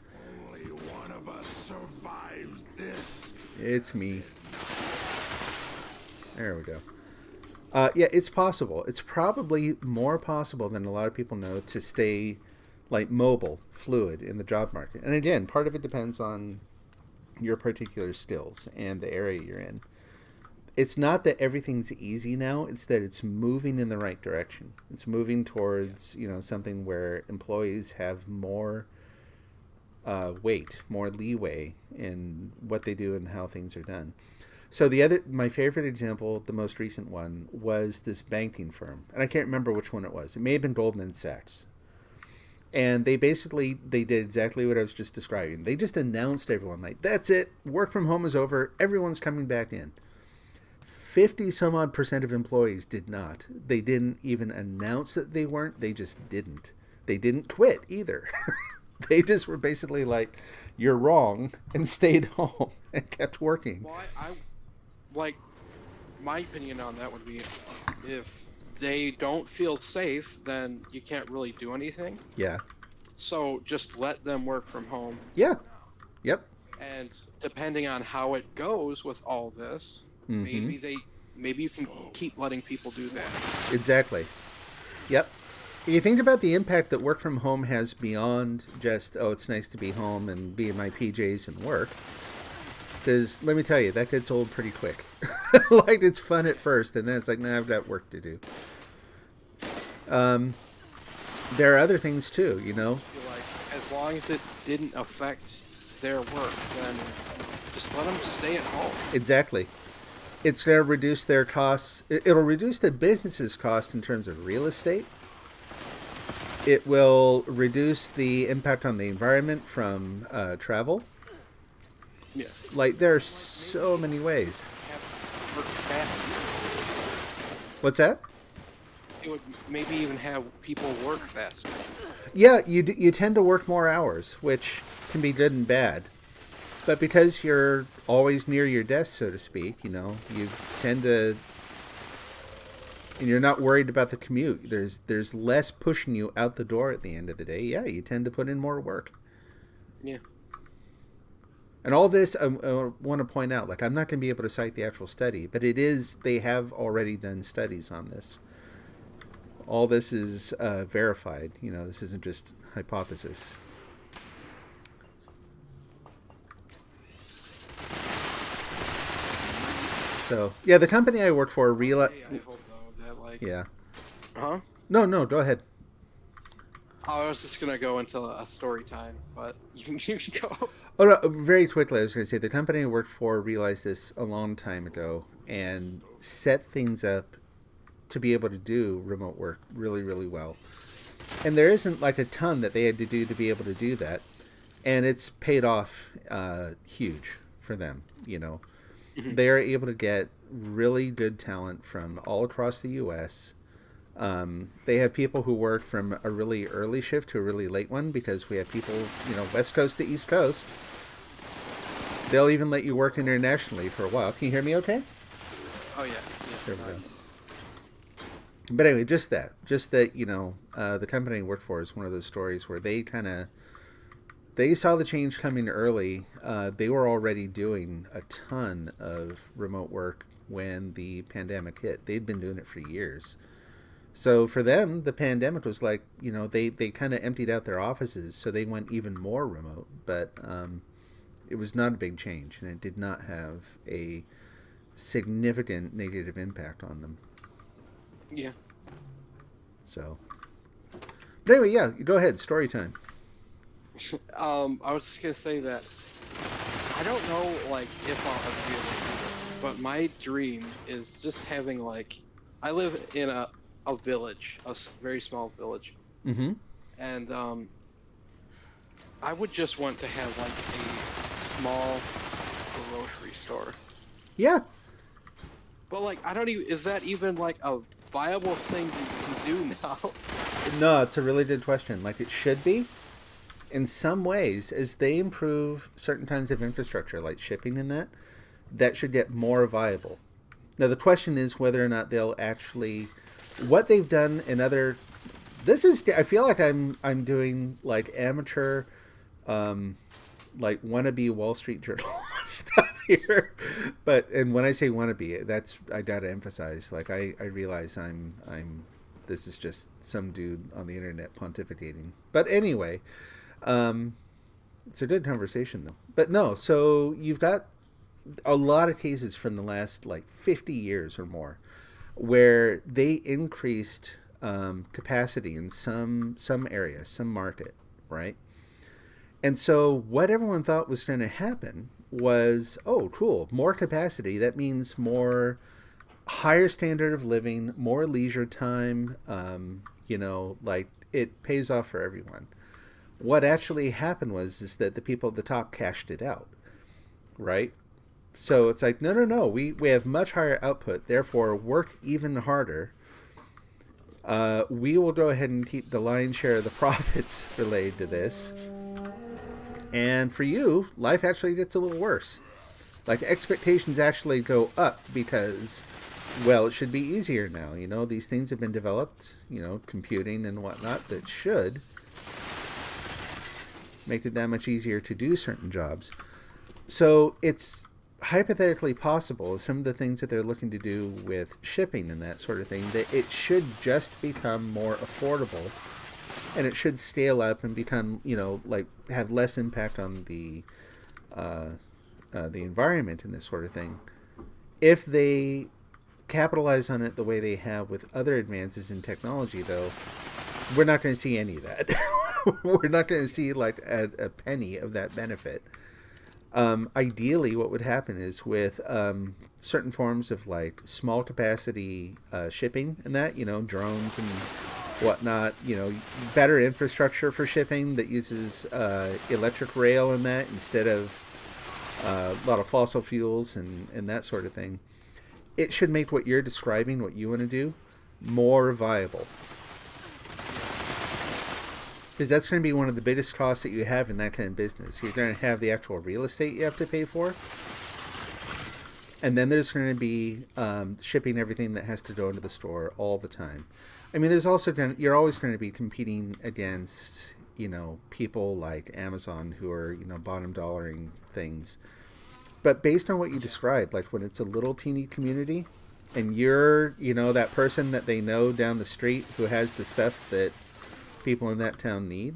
Only one of us survives this. It's me. There we go. Yeah, it's possible. It's probably more possible than a lot of people know to stay mobile, fluid in the job market. And again, part of it depends on your particular skills and the area you're in. It's not that everything's easy now, it's that it's moving in the right direction. It's moving towards, something where employees have more weight, more leeway in what they do and how things are done. So my favorite example, the most recent one, was this banking firm. And I can't remember which one it was. It may have been Goldman Sachs. And they did exactly what I was just describing. They just announced everyone, that's it, work from home is over, everyone's coming back in. 50 some odd % of employees did not. They didn't even announce that they weren't. They just didn't. They didn't quit either. They just were basically like, you're wrong, and stayed home and kept working. Well, my opinion on that would be, if they don't feel safe, then you can't really do anything. Yeah. So just let them work from home. Yeah. Yep. And depending on how it goes with all this, maybe you can keep letting people do that. Exactly. Yep. You think about the impact that work from home has beyond just, oh, it's nice to be home and be in my PJs and work. Because let me tell you, that gets old pretty quick. Like, it's fun at first, and then it's like, nah, I've got work to do. There are other things too, you know. Feel like as long as it didn't affect their work, then just let them stay at home. Exactly. It's going to reduce their costs. It'll reduce the business's cost in terms of real estate. It will reduce the impact on the environment from travel. Yeah. Like, there are so many ways. Have work faster. What's that? It would maybe even have people work faster. Yeah, you tend to work more hours, which can be good and bad. But because you're always near your desk, so to speak, you know, you tend to, and you're not worried about the commute. There's less pushing you out the door at the end of the day. Yeah, you tend to put in more work. Yeah. And all this, I want to point out, like, I'm not going to be able to cite the actual study, but they have already done studies on this. All this is verified. You know, this isn't just hypothesis. So, yeah, the company I work for realized... I hope, though, that, like... Yeah. Huh? No, go ahead. I was just gonna go into a story time, but you can go. Oh, no, very quickly, I was going to say, the company I worked for realized this a long time ago and set things up to be able to do remote work really, really well. And there isn't like a ton that they had to do to be able to do that. And it's paid off huge for them, you know. Mm-hmm. They are able to get really good talent from all across the U.S. They have people who work from a really early shift to a really late one because we have people, you know, West Coast to East Coast. They'll even let you work internationally for a while. Can you hear me okay? Oh, yeah. There we go. But anyway, just that, you know, the company I worked for is one of those stories where they saw the change coming early. They were already doing a ton of remote work when the pandemic hit. They'd been doing it for years. So for them, the pandemic was like, you know, they kind of emptied out their offices, so they went even more remote. But it was not a big change, and it did not have a significant negative impact on them. Yeah. So, but anyway, yeah, go ahead. Story time. I was just gonna say that I don't know, like, if I'll ever be able to do this, but my dream is just having, like, I live in a village, a very small village, mm-hmm. and I would just want to have like a small grocery store. Yeah. But like, I don't even, is that even like a viable thing you can do now? No, it's a really good question. Like, it should be. In some ways, as they improve certain kinds of infrastructure, like shipping and that should get more viable. Now, the question is whether or not they'll actually, what they've done in other, I feel like I'm doing like amateur, like wannabe Wall Street Journal stuff here. And when I say wannabe, I gotta emphasize, like, I realize this is just some dude on the internet pontificating. But anyway, it's a good conversation though. But no, so you've got a lot of cases from the last like 50 years or more where they increased capacity in some area, some market, right? And so what everyone thought was going to happen was, oh, cool, more capacity. That means more higher standard of living, more leisure time, you know, like, it pays off for everyone. What actually happened is that the people at the top cashed it out, right? So it's like, no, we have much higher output, therefore work even harder. We will go ahead and keep the lion's share of the profits related to this. And for you, life actually gets a little worse. Like, expectations actually go up because, well, it should be easier now. You know, these things have been developed, you know, computing and whatnot, that should make it that much easier to do certain jobs. So it's hypothetically possible, some of the things that they're looking to do with shipping and that sort of thing, that it should just become more affordable, and it should scale up and become, like, have less impact on the environment and this sort of thing. If they capitalize on it the way they have with other advances in technology, though, we're not going to see any of that. We're not going to see like a penny of that benefit. Ideally, what would happen is with certain forms of like small capacity shipping and that, drones and whatnot, better infrastructure for shipping that uses electric rail and that instead of a lot of fossil fuels and that sort of thing. It should make what you're describing, what you want to do, more viable. Because that's going to be one of the biggest costs that you have in that kind of business. You're going to have the actual real estate you have to pay for. And then there's going to be shipping everything that has to go into the store all the time. I mean, there's also you're always going to be competing against, people like Amazon who are, bottom dollaring things. But based on what you described, like when it's a little teeny community and you're, that person that they know down the street who has the stuff that people in that town need.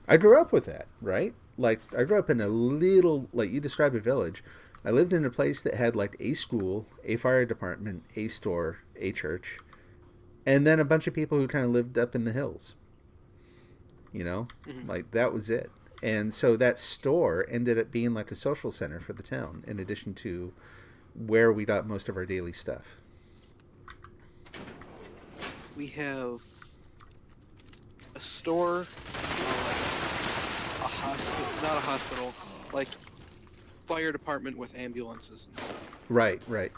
I grew up with that, right? Like, I grew up in a little, like you described, a village. I lived in a place that had like a school, a fire department, a store, a church, and then a bunch of people who kind of lived up in the hills. Like that was it. And so that store ended up being like a social center for the town, in addition to where we got most of our daily stuff. We have a store, a hospital, not a hospital, like fire department with ambulances and stuff. Right.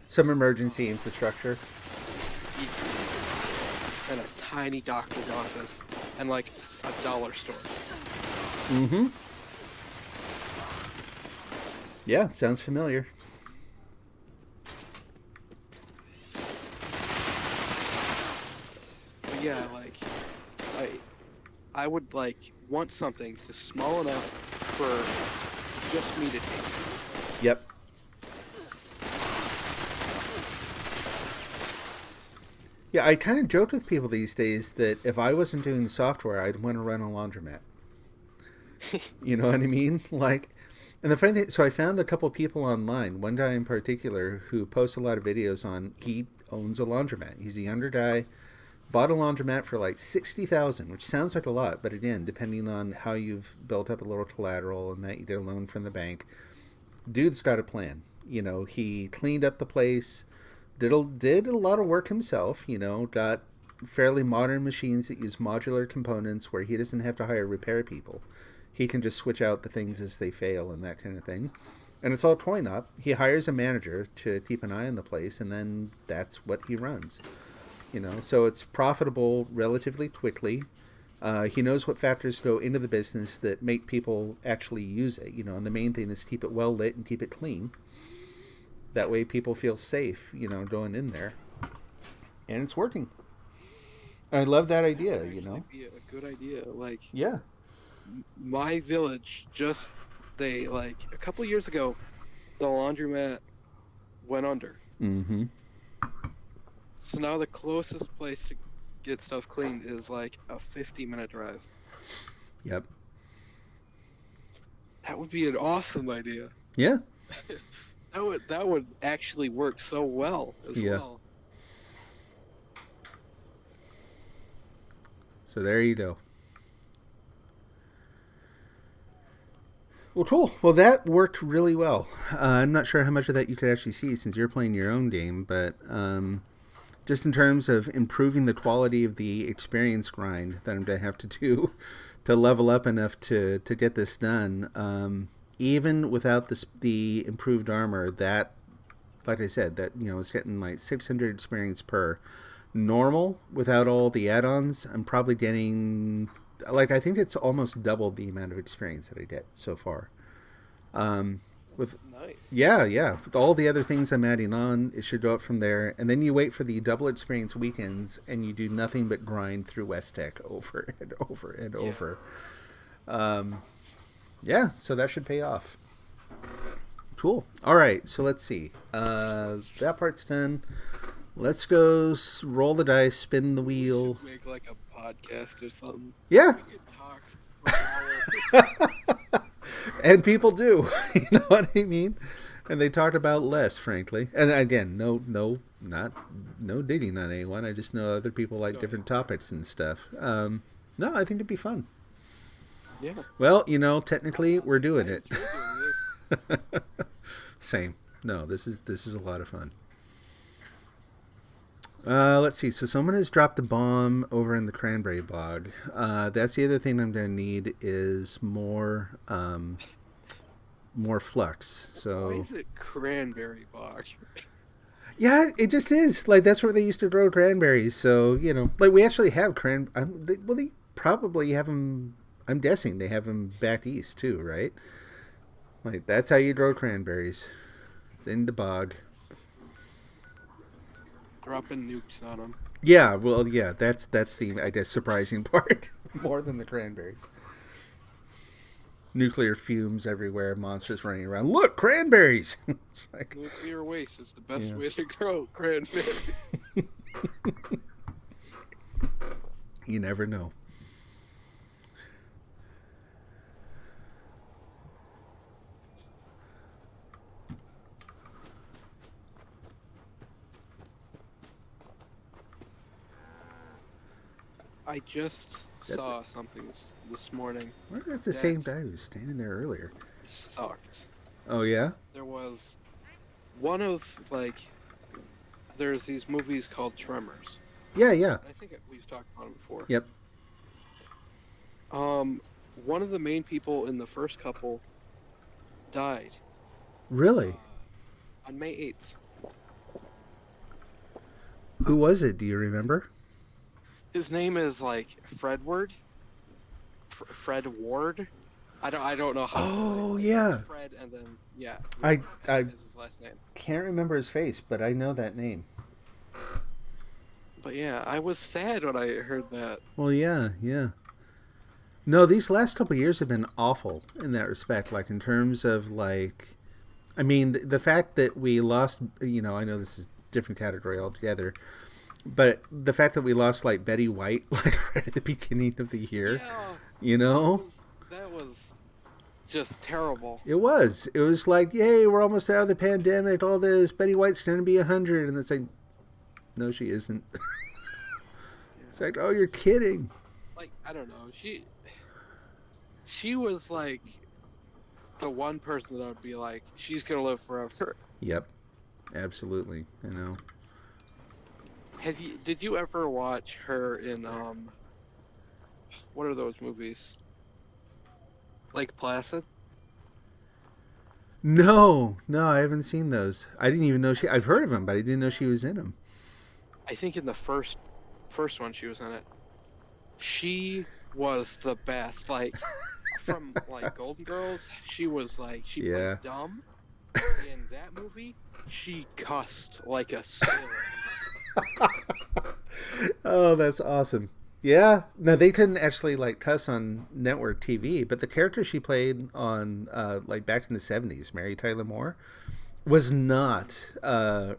Some emergency infrastructure. And a tiny doctor's office, and like a dollar store. Mm-hmm. Yeah, sounds familiar. But yeah, like, I would like want something just small enough for just me to take. Yep. Yeah, I kind of joke with people these days that if I wasn't doing the software, I'd want to run a laundromat. You know what I mean? Like, and the funny thing, so I found a couple people online, one guy in particular who posts a lot of videos on, he owns a laundromat. He's a younger guy, bought a laundromat for like $60,000, which sounds like a lot, but again, depending on how you've built up a little collateral and that you get a loan from the bank, dude's got a plan. He cleaned up the place, did a lot of work himself, got fairly modern machines that use modular components where he doesn't have to hire repair people. He can just switch out the things as they fail and that kind of thing. And it's all coin up. He hires a manager to keep an eye on the place, and then that's what he runs. So it's profitable relatively quickly. He knows what factors go into the business that make people actually use it, and the main thing is keep it well lit and keep it clean. That way people feel safe, going in there. And it's working. I love that idea, Be a good idea. Like, Yeah. my village they like a couple years ago, the laundromat went under. Mm-hmm. So now the closest place to get stuff cleaned is like a 50-minute drive. Yep. That would be an awesome idea. Yeah. That would actually work so well as well. So there you go. Well, cool. Well, that worked really well. I'm not sure how much of that you could actually see since you're playing your own game, but just in terms of improving the quality of the experience grind that I'm going to have to do to level up enough to get this done, even without the improved armor, that, like I said, that it's getting like 600 experience per. Normal, without all the add-ons, I'm probably getting, like, I think it's almost double the amount of experience that I get so far. With Nice. Yeah. With all the other things I'm adding on, it should go up from there. And then you wait for the double experience weekends, and you do nothing but grind through West Tech over and over and over. So that should pay off. Cool. All right, so let's see. That part's done. Let's go roll the dice, spin the wheel. Make like a podcast or something. Yeah, We could talk for hours. and people do. You know what I mean? And they talked about less, frankly. And again, no digging on anyone. I just know other people like different topics and stuff. No, I think it'd be fun. Yeah. Well, you know, technically we're doing I it. enjoy doing this. Same. No, this is a lot of fun. Let's see. So someone has dropped a bomb over in the cranberry bog. That's the other thing I'm going to need is more flux. Why So is it cranberry bog? yeah, it just is. Like that's where they used to grow cranberries. So you know, like we actually have well, they probably have them. I'm guessing they have them back east too, right? Like that's how you grow cranberries. It's in the bog. Dropping nukes on them. Yeah, well, yeah, that's the I guess surprising part more than the cranberries. Nuclear fumes everywhere, monsters running around. Look, cranberries. It's like Nuclear waste is the best Yeah. way to grow cranberry. you never know. I just saw something this morning. I wonder if that's the same That's- guy who was standing there earlier. It sucked. Oh yeah? There was one of there's these movies called Tremors. Yeah, yeah. I think we've talked about them before. Yep. One of the main people in the first couple died Really? on May 8th. Who was it? Do you remember? His name is like Fredward. Fred Ward. I don't know how. to say Oh it. yeah. Fred and then yeah. I is his last name. can't remember his face, but I know that name. But yeah, I was sad when I heard that. Well, yeah, yeah. No, these last couple of years have been awful in that respect. Like in terms of like, I mean, the fact that we lost. You know, I know this is a different category altogether, but the fact that we lost like Betty White like right at the beginning of the year. Yeah, You know, that was just terrible. it was. It was like, yay, we're almost out of the pandemic. All this. Betty White's going to be 100, and it's like, no, she isn't. It's like, oh, you're kidding. Like I don't know. She was like the one person that I would be like, she's gonna live forever. Yep, absolutely. I know. Did you ever watch her in what are those movies? Lake Placid? No, I haven't seen those. I didn't even know I've heard of them, but I didn't know she was in them. I think in the first one she was in it. She was the best. Like from like Golden Girls, she was like she Yeah. played dumb. In that movie, she cussed like a sailor. Oh, that's awesome. Yeah, no, they couldn't actually like cuss on network TV, but the character she played on like back in the 70s, Mary Tyler Moore, was not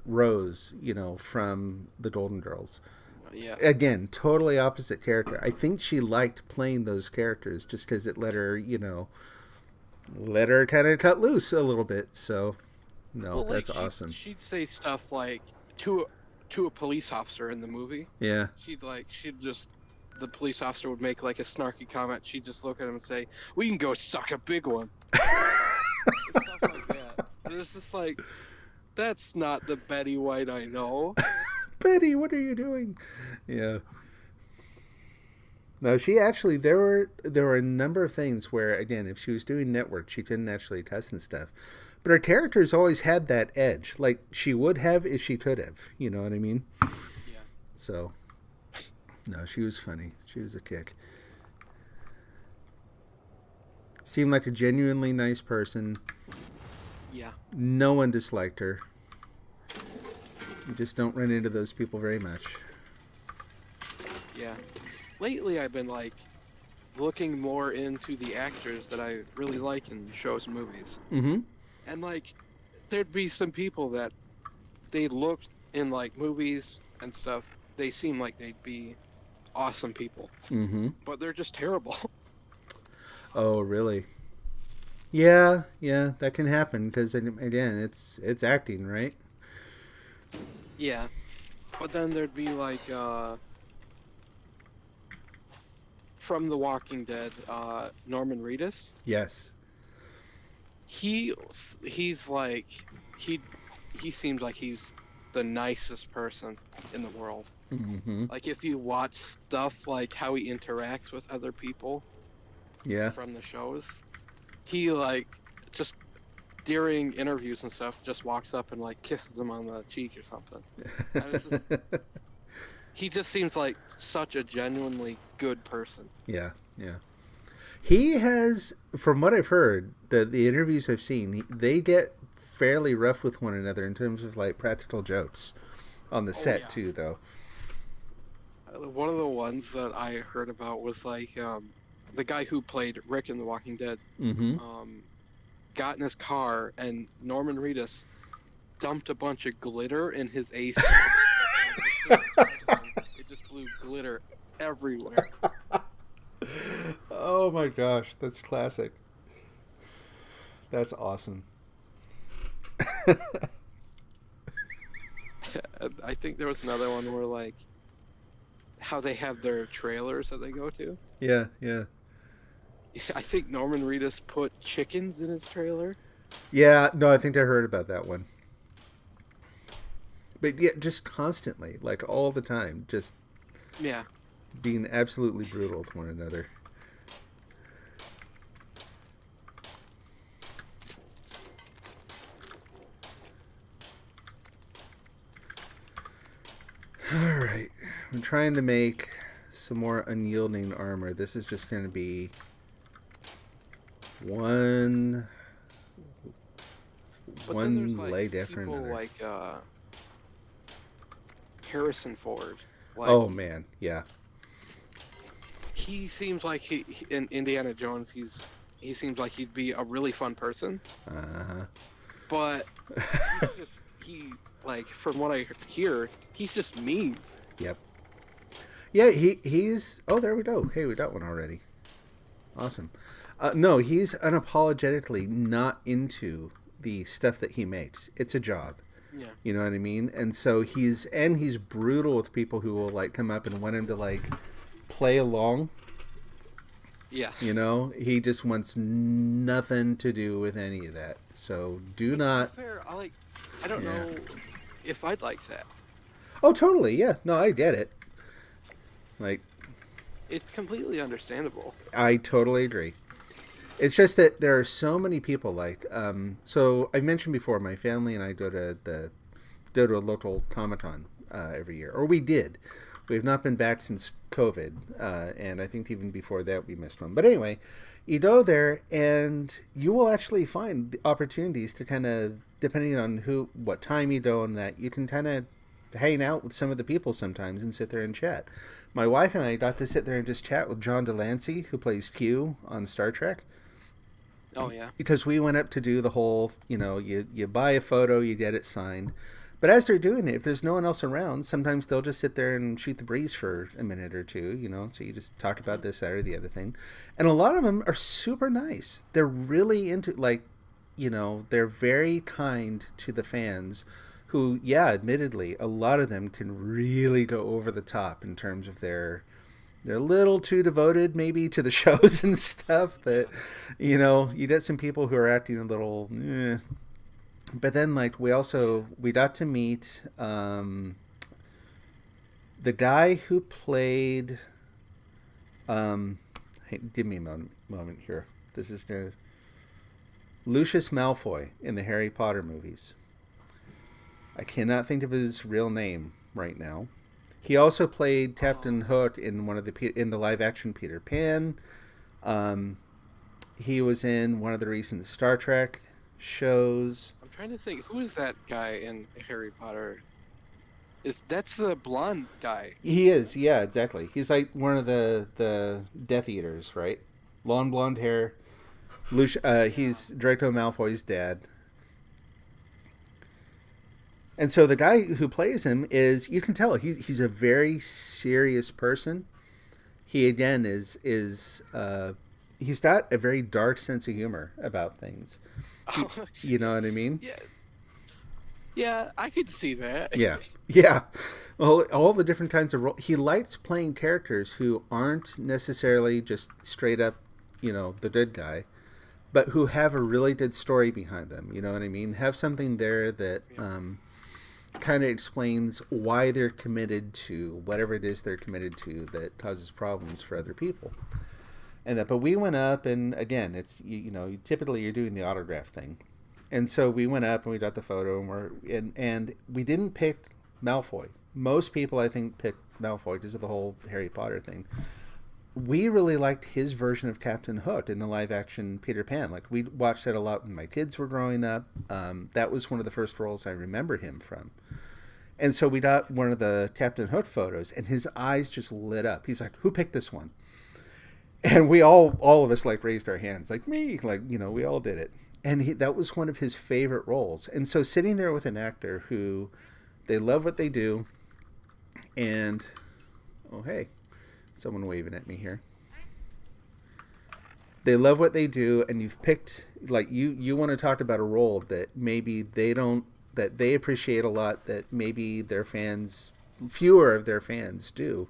Rose, you know, from the Golden Girls. Yeah. Again, totally opposite character. I think she liked playing those characters just because it let her, you know, kind of cut loose a little bit. So, no, Well, like, that's awesome. She'd say stuff like to a police officer in the movie. Yeah. The police officer would make like a snarky comment. She'd just look at him and say, "We can go suck a big one." Stuff like that. And it's just like, that's not the Betty White I know. Betty, what are you doing? Yeah. No, she actually there were a number of things where again, if she was doing network, she couldn't actually cuss and stuff. But her characters always had that edge, like she would have if she could have. You know what I mean? Yeah. So, no, she was funny. She was a kick. Seemed like a genuinely nice person. Yeah. No one disliked her. You just don't run into those people very much. Yeah. Lately, I've been like looking more into the actors that I really like in shows and movies. Mm-hmm. And like there'd be some people that they looked in like movies and stuff. They seem like they'd be awesome people, Mm-hmm. but they're just terrible. Oh, really? Yeah, yeah, that can happen because again, it's acting, right? Yeah, but then there'd be like from The Walking Dead, Norman Reedus. Yes. He's like he he seems like he's the nicest person in the world. Mm-hmm. Like if you watch stuff like how he interacts with other people Yeah. from the shows, he like just during interviews and stuff just walks up and like kisses him on the cheek or something. And it's just, he just seems like such a genuinely good person. Yeah, yeah. He has, from what I've heard, the interviews I've seen, they get fairly rough with one another in terms of like practical jokes on the set yeah. too, though. One of the ones that I heard about was like the guy who played Rick in The Walking Dead Mm-hmm. got in his car and Norman Reedus dumped a bunch of glitter in his AC. And as soon as he was done, it just blew glitter everywhere. Oh my gosh, that's classic. That's awesome. And I think there was another one where like how they have their trailers that they go to. Yeah, yeah. I think Norman Reedus put chickens in his trailer. Yeah, no, I think I heard about that one. But yeah, just constantly, like all the time, just Yeah. being absolutely brutal with one another. Alright, I'm trying to make some more unyielding armor. This is just going to be one But then there's one like leg after people another. like Harrison Ford. Like, Oh man, yeah. he seems like he in Indiana Jones. He seems like he'd be a really fun person, Uh-huh. but he like from what I hear, he's just mean. Yep. Yeah, he's. Oh, there we go. Hey, we got one already. Awesome. No, he's unapologetically not into the stuff that he makes. It's a job. Yeah. You know what I mean? And so he's brutal with people who will like come up and want him to like play along. Yeah. You know, he just wants nothing to do with any of that. So do But not. To be fair, I don't Yeah. know if I'd like that. Oh, totally. Yeah. No, I get it. Like, It's completely understandable. I totally agree. It's just that there are so many people like. So I mentioned before, my family and I go to a local Comic-Con every year, or we did. We have not been back since COVID, and I think even before that we missed one. But anyway, you go there and you will actually find the opportunities to kind of, depending on what time you go and that, you can kind of hang out with some of the people sometimes and sit there and chat. My wife and I got to sit there and just chat with John Delancey, who plays Q on Star Trek. Oh yeah. Because we went up to do the whole, you buy a photo, you get it signed. But as they're doing it, if there's no one else around, sometimes they'll just sit there and shoot the breeze for a minute or two, so you just talk about this, that, or the other thing. And a lot of them are super nice. They're really into, they're very kind to the fans who, yeah, admittedly, a lot of them can really go over the top in terms of they're a little too devoted maybe to the shows and stuff that, you get some people who are acting a little, But then, we got to meet the guy who played, hey, give me a moment here. This is Lucius Malfoy in the Harry Potter movies. I cannot think of his real name right now. He also played Captain Hook in in the live action Peter Pan. He was in one of the recent Star Trek shows. I'm trying to think, who is that guy in Harry Potter? That's the blonde guy? He is, yeah, exactly. He's like one of the Death Eaters, right? Long blonde hair. He's Draco Malfoy's dad. And so the guy who plays him is, you can tell he's a very serious person. He again is he's got a very dark sense of humor about things. You know what I mean? Yeah, yeah, I could see that. Yeah, yeah. Well, all the different kinds of role. He likes playing characters who aren't necessarily just straight up, the good guy, but who have a really good story behind them. You know what I mean? Have something there that kind of explains why they're committed to whatever it is they're committed to that causes problems for other people. And that, but we went up, and again, it's typically you're doing the autograph thing, and so we went up and we got the photo, and we didn't pick Malfoy. Most people, I think, picked Malfoy because of the whole Harry Potter thing. We really liked his version of Captain Hook in the live-action Peter Pan. Like, we watched that a lot when my kids were growing up. That was one of the first roles I remember him from. And so we got one of the Captain Hook photos, and his eyes just lit up. He's like, "Who picked this one?" And we all of us like raised our hands, like me, like, we all did it. And that was one of his favorite roles. And so sitting there with an actor who they love what they do, and oh hey, someone waving at me here. They love what they do, and you've picked, like, you want to talk about a role that maybe that they appreciate a lot, that maybe their fans, fewer of their fans do.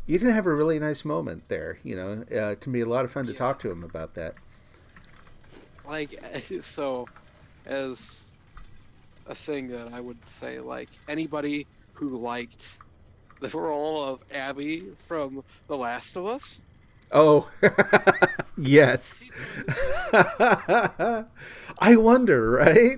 You can have a really nice moment there. It can be a lot of fun to talk to him about that. Like, so, as a thing that I would say, like, anybody who liked the role of Abby from The Last of Us. Oh, yes. I wonder, right?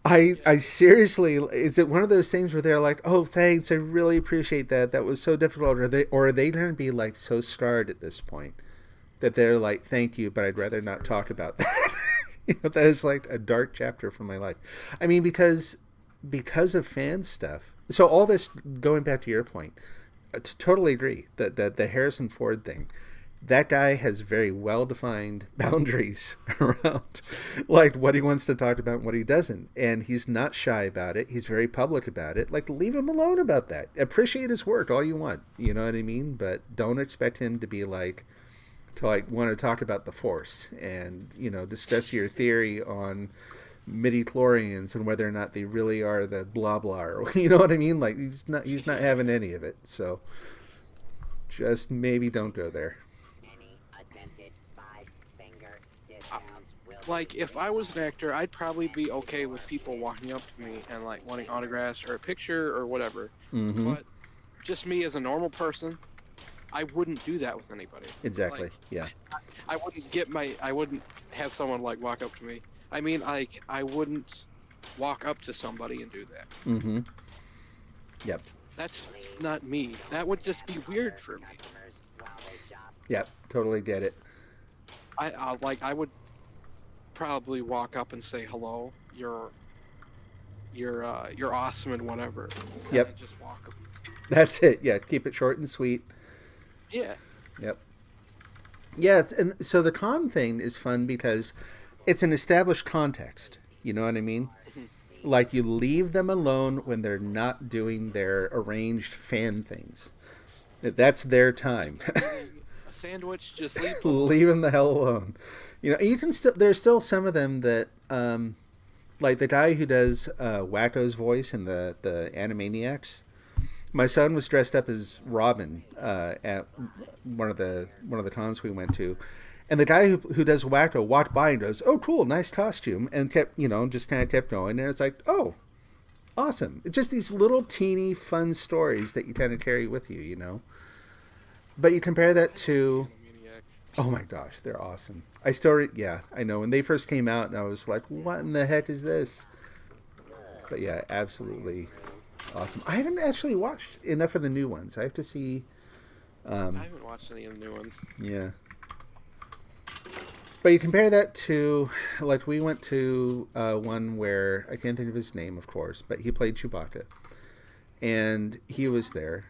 I seriously, is it one of those things where they're like, "Oh, thanks, I really appreciate that. That was so difficult," or are they going to be like so scarred at this point that they're like, "Thank you, but I'd rather not talk about that." That is like a dark chapter from my life. I mean, because of fan stuff. So all this, going back to your point, I totally agree that the Harrison Ford thing. That guy has very well-defined boundaries around like what he wants to talk about and what he doesn't. And he's not shy about it. He's very public about it. Like, leave him alone about that. Appreciate his work all you want. You know what I mean? But don't expect him to be like, to like want to talk about the Force and, discuss your theory on midi-chlorians and whether or not they really are the blah blah, or, you know what I mean? Like, he's not having any of it. So just maybe don't go there. Like, if I was an actor, I'd probably be okay with people walking up to me and, like, wanting autographs or a picture or whatever. Mm-hmm. But just me as a normal person, I wouldn't do that with anybody. Exactly. Like, yeah. I wouldn't have someone, like, walk up to me. I mean, like, I wouldn't walk up to somebody and do that. Mm-hmm. Yep. That's not me. That would just be weird for me. Yep. Totally get it. I would probably walk up and say hello. You're awesome and whatever. Yep. And just walk up. That's it. Yeah. Keep it short and sweet. Yeah. Yep. Yeah. And so the con thing is fun because it's an established context. You know what I mean? Like, you leave them alone when they're not doing their arranged fan things. That's their time. A sandwich, just leave. Leave them the hell alone. You can still. There's still some of them that, like the guy who does Wacko's voice in the Animaniacs. My son was dressed up as Robin at one of the cons we went to, and the guy who does Wacko walked by and goes, "Oh, cool, nice costume," and kept just kind of kept going, and it's like, oh, awesome. It's just these little teeny fun stories that you kind of carry with you, But you compare that to, oh my gosh, they're awesome. I know when they first came out, and I was like, what in the heck is this? But yeah, absolutely awesome. I haven't actually watched enough of the new ones. I have to see. I haven't watched any of the new ones. Yeah. But you compare that to, like, we went to one where, I can't think of his name, of course, but he played Chewbacca. And he was there.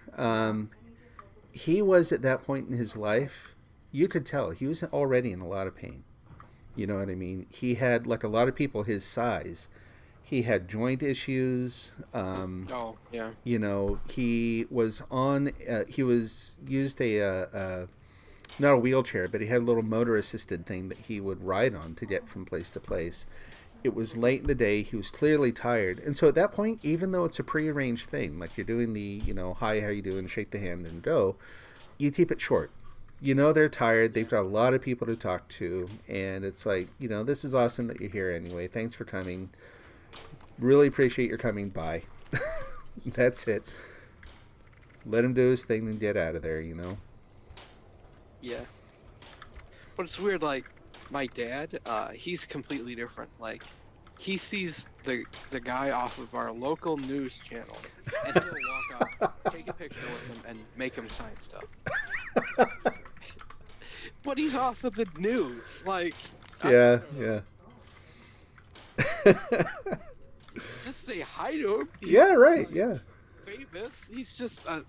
He was, at that point in his life, you could tell, he was already in a lot of pain. You know what I mean? He had, like a lot of people his size, He had joint issues. Oh, yeah. You know, he was on. He was used a not a wheelchair, but he had a little motor assisted thing that he would ride on to get from place to place. It was late in the day. He was clearly tired, and so at that point, even though it's a prearranged thing, like you're doing the, you know, hi, how you doing, shake the hand, and go, you keep it short. You know they're tired. They've got a lot of people to talk to, and it's like, you know, this is awesome that you're here anyway. Thanks for coming. Really appreciate your coming by. That's it. Let him do his thing and get out of there, you know? Yeah. But it's weird, like, my dad, he's completely different. Like, he sees the guy off of our local news channel, and he'll walk up, take a picture with him, and make him sign stuff. But he's off of the news, like... Yeah, yeah. Just say hi to him. Yeah, right, yeah. Famous. He's just a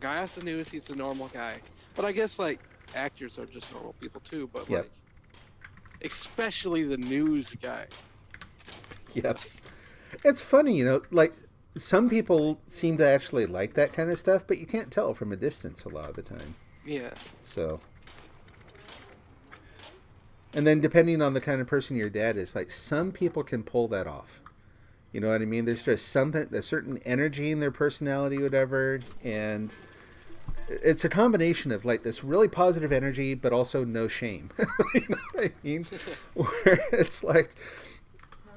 guy off the news. He's a normal guy. But I guess, like, actors are just normal people too, but Yep. like, especially the news guy. Yep. It's funny, you know, like, some people seem to actually like that kind of stuff, but you can't tell from a distance a lot of the time. Yeah. So. And then depending on the kind of person your dad is, like, some people can pull that off. You know what I mean? There's just something, a certain energy in their personality, whatever, and it's a combination of, like, this really positive energy, but also no shame. You know what I mean? Where it's like,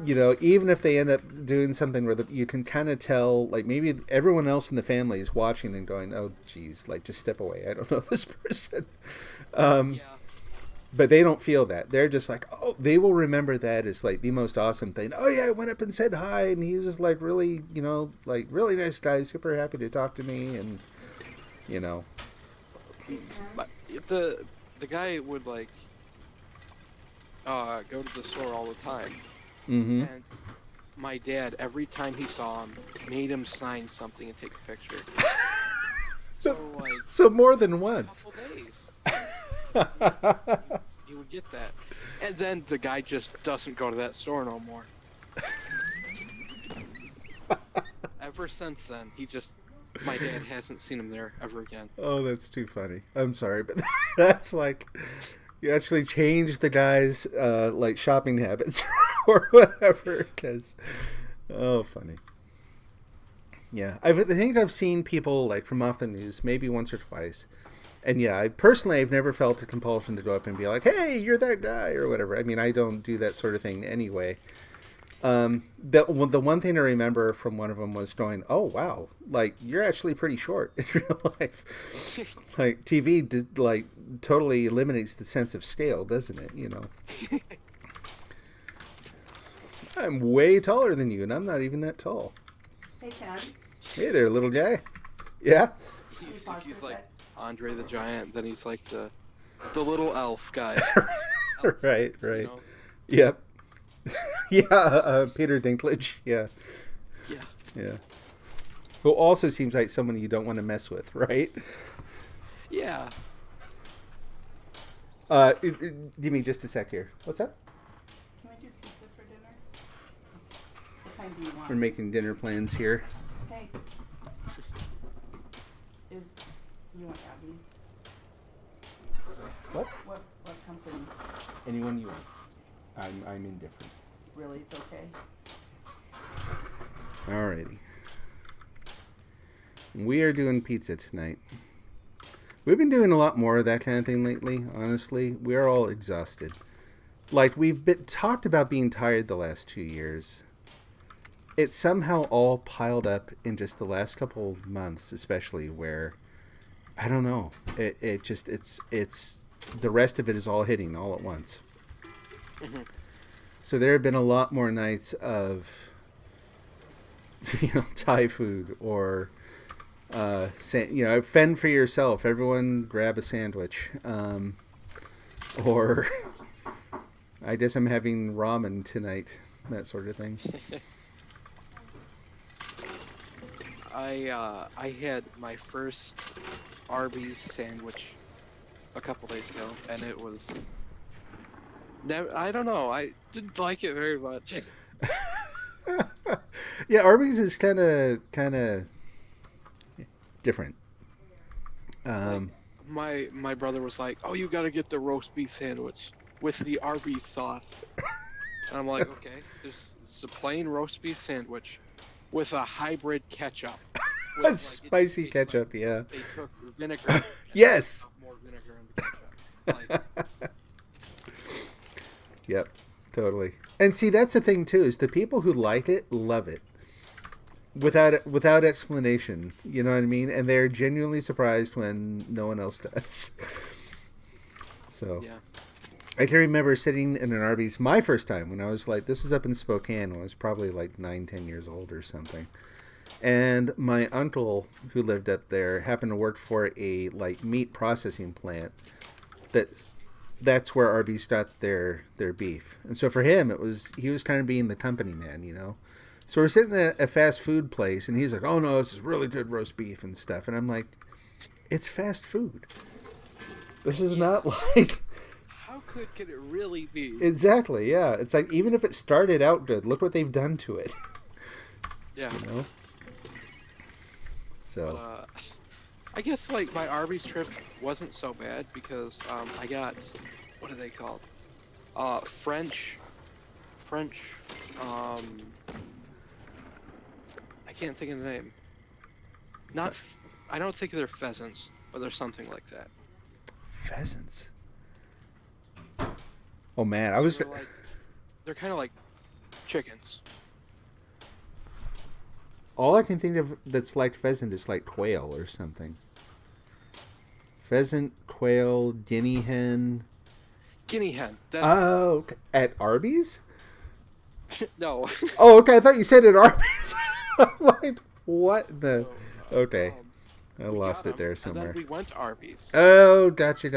you know, even if they end up doing something where you can kind of tell, like, maybe everyone else in the family is watching and going, oh, geez, like, just step away. I don't know this person. Yeah. But they don't feel that. They're just like, oh, they will remember that as, like, the most awesome thing. Oh, yeah, I went up and said hi, and he was just, like, really, you know, like, really nice guy, super happy to talk to me, and, you know. But the guy would, like, go to the store all the time. Mm-hmm. And my dad, every time he saw him, made him sign something and take a picture. So, like, So more than a once. couple days, he would get that. And then the guy just doesn't go to that store no more. Ever since then, my dad hasn't seen him there ever again. Oh, that's too funny. I'm sorry, but that's like, you actually changed the guy's, like, shopping habits or whatever, because, oh, funny. Yeah, I think I've seen people, like, from off the news maybe once or twice. And yeah, I've never felt a compulsion to go up and be like, hey, you're that guy, or whatever. I mean, I don't do that sort of thing anyway. The one thing I remember from one of them was going, oh, wow, like, you're actually pretty short in real life. Like, TV, like, totally eliminates the sense of scale, doesn't it, you know? I'm way taller than you, and I'm not even that tall. Hey, Ken. Hey there, little guy. Yeah? He's like Andre the Giant, then he's like the little elf guy. Right. You know? Yep. Yeah, Peter Dinklage. Yeah. Yeah. Who also seems like someone you don't want to mess with, right? Yeah. Give me just a sec here. What's up? Can we do pizza for dinner? What kind do you want? We're making dinner plans here. Hey. You want Abby's? What? What company? Anyone you want. I'm indifferent. Really, it's okay. Alrighty. We are doing pizza tonight. We've been doing a lot more of that kind of thing lately, honestly. We're all exhausted. Like, we've talked about being tired the last 2 years. It's somehow all piled up in just the last couple months, especially, where, I don't know, it's the rest of it is all hitting all at once. Mm-hmm. So there have been a lot more nights of, Thai food, or, fend for yourself. Everyone grab a sandwich. Or, I guess I'm having ramen tonight. That sort of thing. I had my first Arby's sandwich a couple days ago, and it was... I don't know, I didn't like it very much. Yeah, Arby's is kind of different. My brother was like, "Oh, you gotta get the roast beef sandwich with the Arby's sauce." And I'm like, "Okay, it's a plain roast beef sandwich with a hybrid ketchup." With, A spicy it tastes ketchup, yeah. Like they took vinegar. and Yes. put more vinegar in the ketchup. Like, Yep, totally. And see, that's the thing too, is the people who like it love it. Without explanation, you know what I mean? And they're genuinely surprised when no one else does. So yeah. I can remember sitting in an Arby's my first time when I was like, this was up in Spokane when I was probably like 9-10 years old or something. And my uncle who lived up there happened to work for a like meat processing plant. That's where Arby's got their beef. And so for him, he was kind of being the company man, you know. So we're sitting at a fast food place, and he's like, "Oh no, this is really good roast beef and stuff." And I'm like, "It's fast food. This is not like." How good could it really be? Exactly. Yeah. It's like even if it started out good, look what they've done to it. Yeah. You know. So. But, I guess like my Arby's trip wasn't so bad because I got, what are they called? French. I can't think of the name. I don't think they're pheasants, but they're something like that. Pheasants. Oh man, I was. They're kind of like chickens. All I can think of that's like pheasant is like quail or something. Pheasant, quail, guinea hen. Guinea hen. Oh, okay. At Arby's? No. Oh, okay. I thought you said at Arby's. I'm like, what the? Okay, I We lost got it there 'em, somewhere. And then we went to Arby's. Oh, gotcha.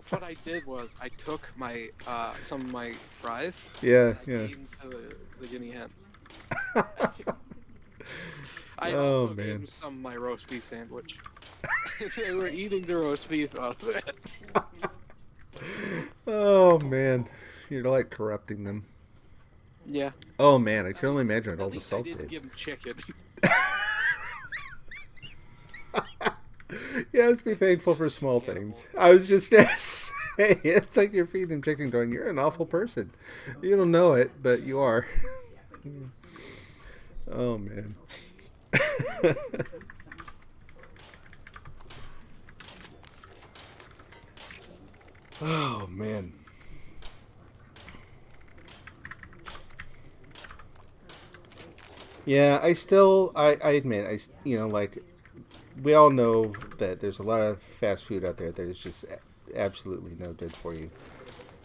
What I did was I took my some of my fries. Yeah, and I yeah. gave them to the guinea hens. I Oh, also gave man. them some of my roast beef sandwich. They were eating the roast beef out of it. Oh man, you're like corrupting them. Yeah. Oh man, I can only imagine what all At the least I salt didn't did. give them chicken. Yeah, let's be thankful for small things. I was just gonna say, it's like you're feeding them chicken going, you're an awful person. You don't know it, but you are. Oh, man. Oh, man. Yeah, I admit, like, we all know that there's a lot of fast food out there that is just absolutely no good for you.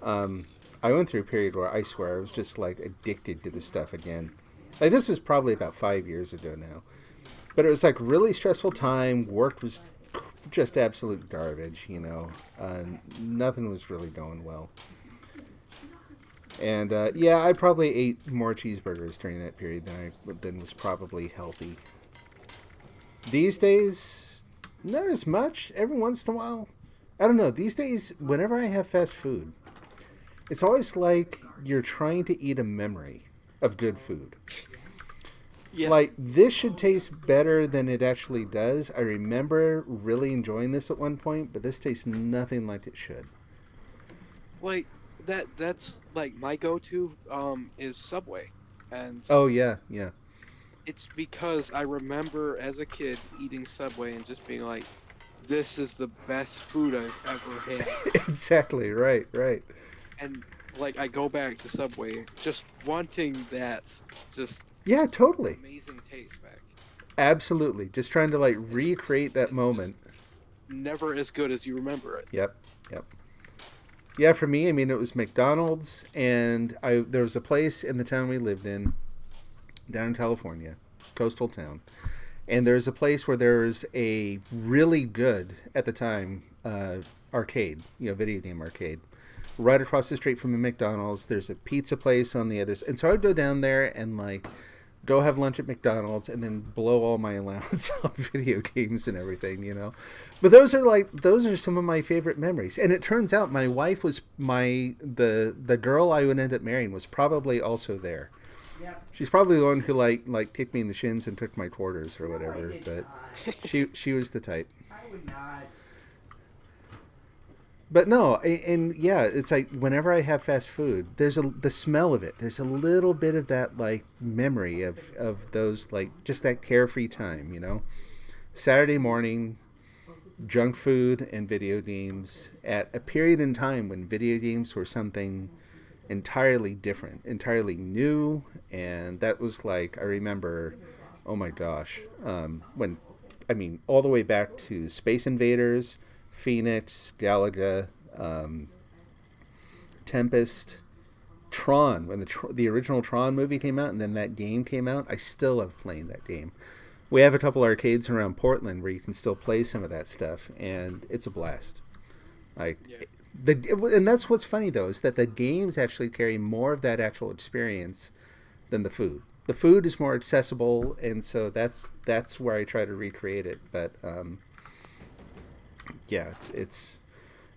I went through a period where I swear I was just like addicted to this stuff again. Like this was probably about 5 years ago now, but it was like really stressful time. Work was just absolute garbage, nothing was really going well. And I probably ate more cheeseburgers during that period than was probably healthy. These days, not as much. Every once in a while. I don't know. These days, whenever I have fast food, it's always like you're trying to eat a memory of good food. Yeah. Like, this should taste better than it actually does. I remember really enjoying this at one point, but this tastes nothing like it should. Like, that's, like, my go-to, is Subway. And Oh, yeah, yeah. it's because I remember as a kid eating Subway and just being like, this is the best food I've ever had. Exactly, right. And, like, I go back to Subway just wanting that just Yeah, totally. amazing taste back. Absolutely. Just trying to, like, recreate that It's moment. Never as good as you remember it. Yep. Yeah, for me, it was McDonald's, and there was a place in the town we lived in, down in California, coastal town, and there's a place where there's a really good, at the time, arcade, video game arcade, right across the street from a McDonald's. There's a pizza place on the other side, and so I'd go down there and, like, go have lunch at McDonald's, and then blow all my allowance on video games and everything, you know. But those are some of my favorite memories. And it turns out my wife was the girl I would end up marrying was probably also there. Yep. She's probably the one who like kicked me in the shins and took my quarters or No, I whatever. did But not. she was the type. I would not. But no, and yeah, it's like whenever I have fast food, there's the smell of it. There's a little bit of that like memory of those like just that carefree time, you know. Saturday morning, junk food and video games at a period in time when video games were something entirely different, entirely new, and that was like I remember, oh my gosh, when I mean all the way back to Space Invaders. Phoenix, Galaga, Tempest, Tron. When the original Tron movie came out and then that game came out, I still love playing that game. We have a couple arcades around Portland where you can still play some of that stuff, and it's a blast. Like and that's what's funny though is that the games actually carry more of that actual experience than the food. The food is more accessible, and so that's where I try to recreate it. But yeah, it's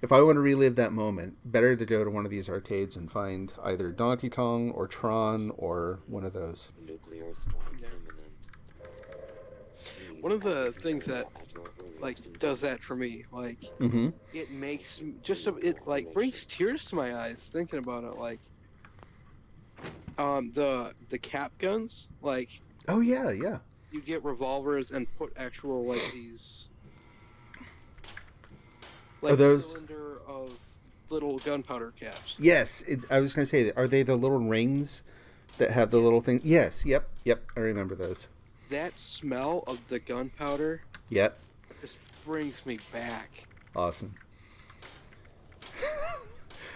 if I want to relive that moment, better to go to one of these arcades and find either Donkey Kong or Tron or one of those. Nuclear storm imminent. One of the things that like does that for me, like Mm-hmm. it makes it like brings tears to my eyes thinking about it. Like the cap guns, like Oh yeah, yeah. you get revolvers and put actual like these like Are those- cylinder of little gunpowder caps. Yes, I was going to say, are they the little rings that have the little thing? Yes, yep. I remember those. That smell of the gunpowder Yep, just brings me back. awesome.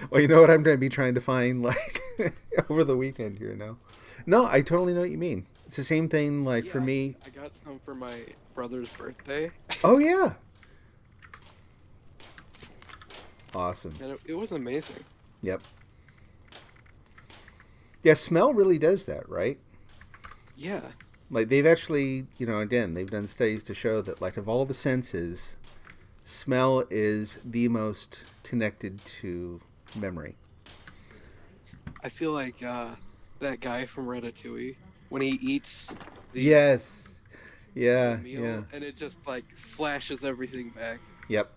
Well, you know what I'm going to be trying to find like over the weekend here now. No, I totally know what you mean. It's the same thing like for Yeah, me. I got some for my brother's birthday, Oh yeah. Awesome. and it was amazing. Yep. Yeah, smell really does that, right? Yeah, Like they've actually, again, they've done studies to show that like of all the senses, smell is the most connected to memory. I feel like that guy from Ratatouille when he eats the Yes. Yeah, meal, yeah. and it just like flashes everything back. Yep.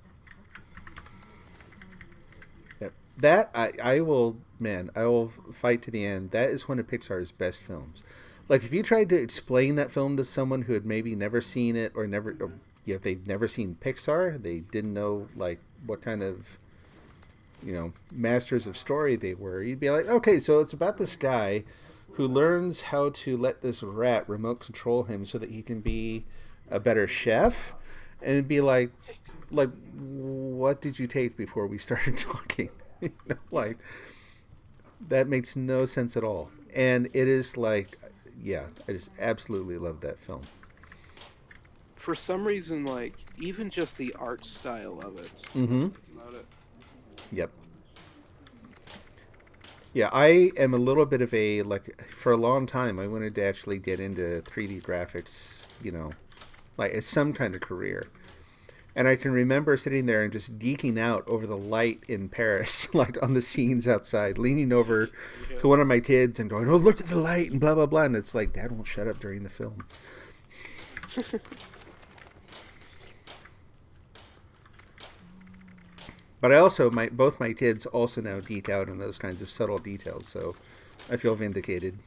That I will fight to the end. That is one of Pixar's best films. Like if you tried to explain that film to someone who had maybe never seen it or if they've never seen Pixar, they didn't know like what kind of masters of story they were. You'd be like, okay, so it's about this guy who learns how to let this rat remote control him so that he can be a better chef, and it'd be like what did you take before we started talking? Like that makes no sense at all. And it is like, yeah, I just absolutely love that film. For some reason, like even just the art style of it. Mm-hmm. About it. Yep. Yeah, I am a little bit of a, like, for a long time, I wanted to actually get into 3D graphics, like as some kind of career. And I can remember sitting there and just geeking out over the light in Paris, like on the scenes outside, leaning over to one of my kids and going, oh, look at the light and blah, blah, blah. And it's like, Dad won't shut up during the film. But I also, both my kids also now geek out on those kinds of subtle details, so I feel vindicated.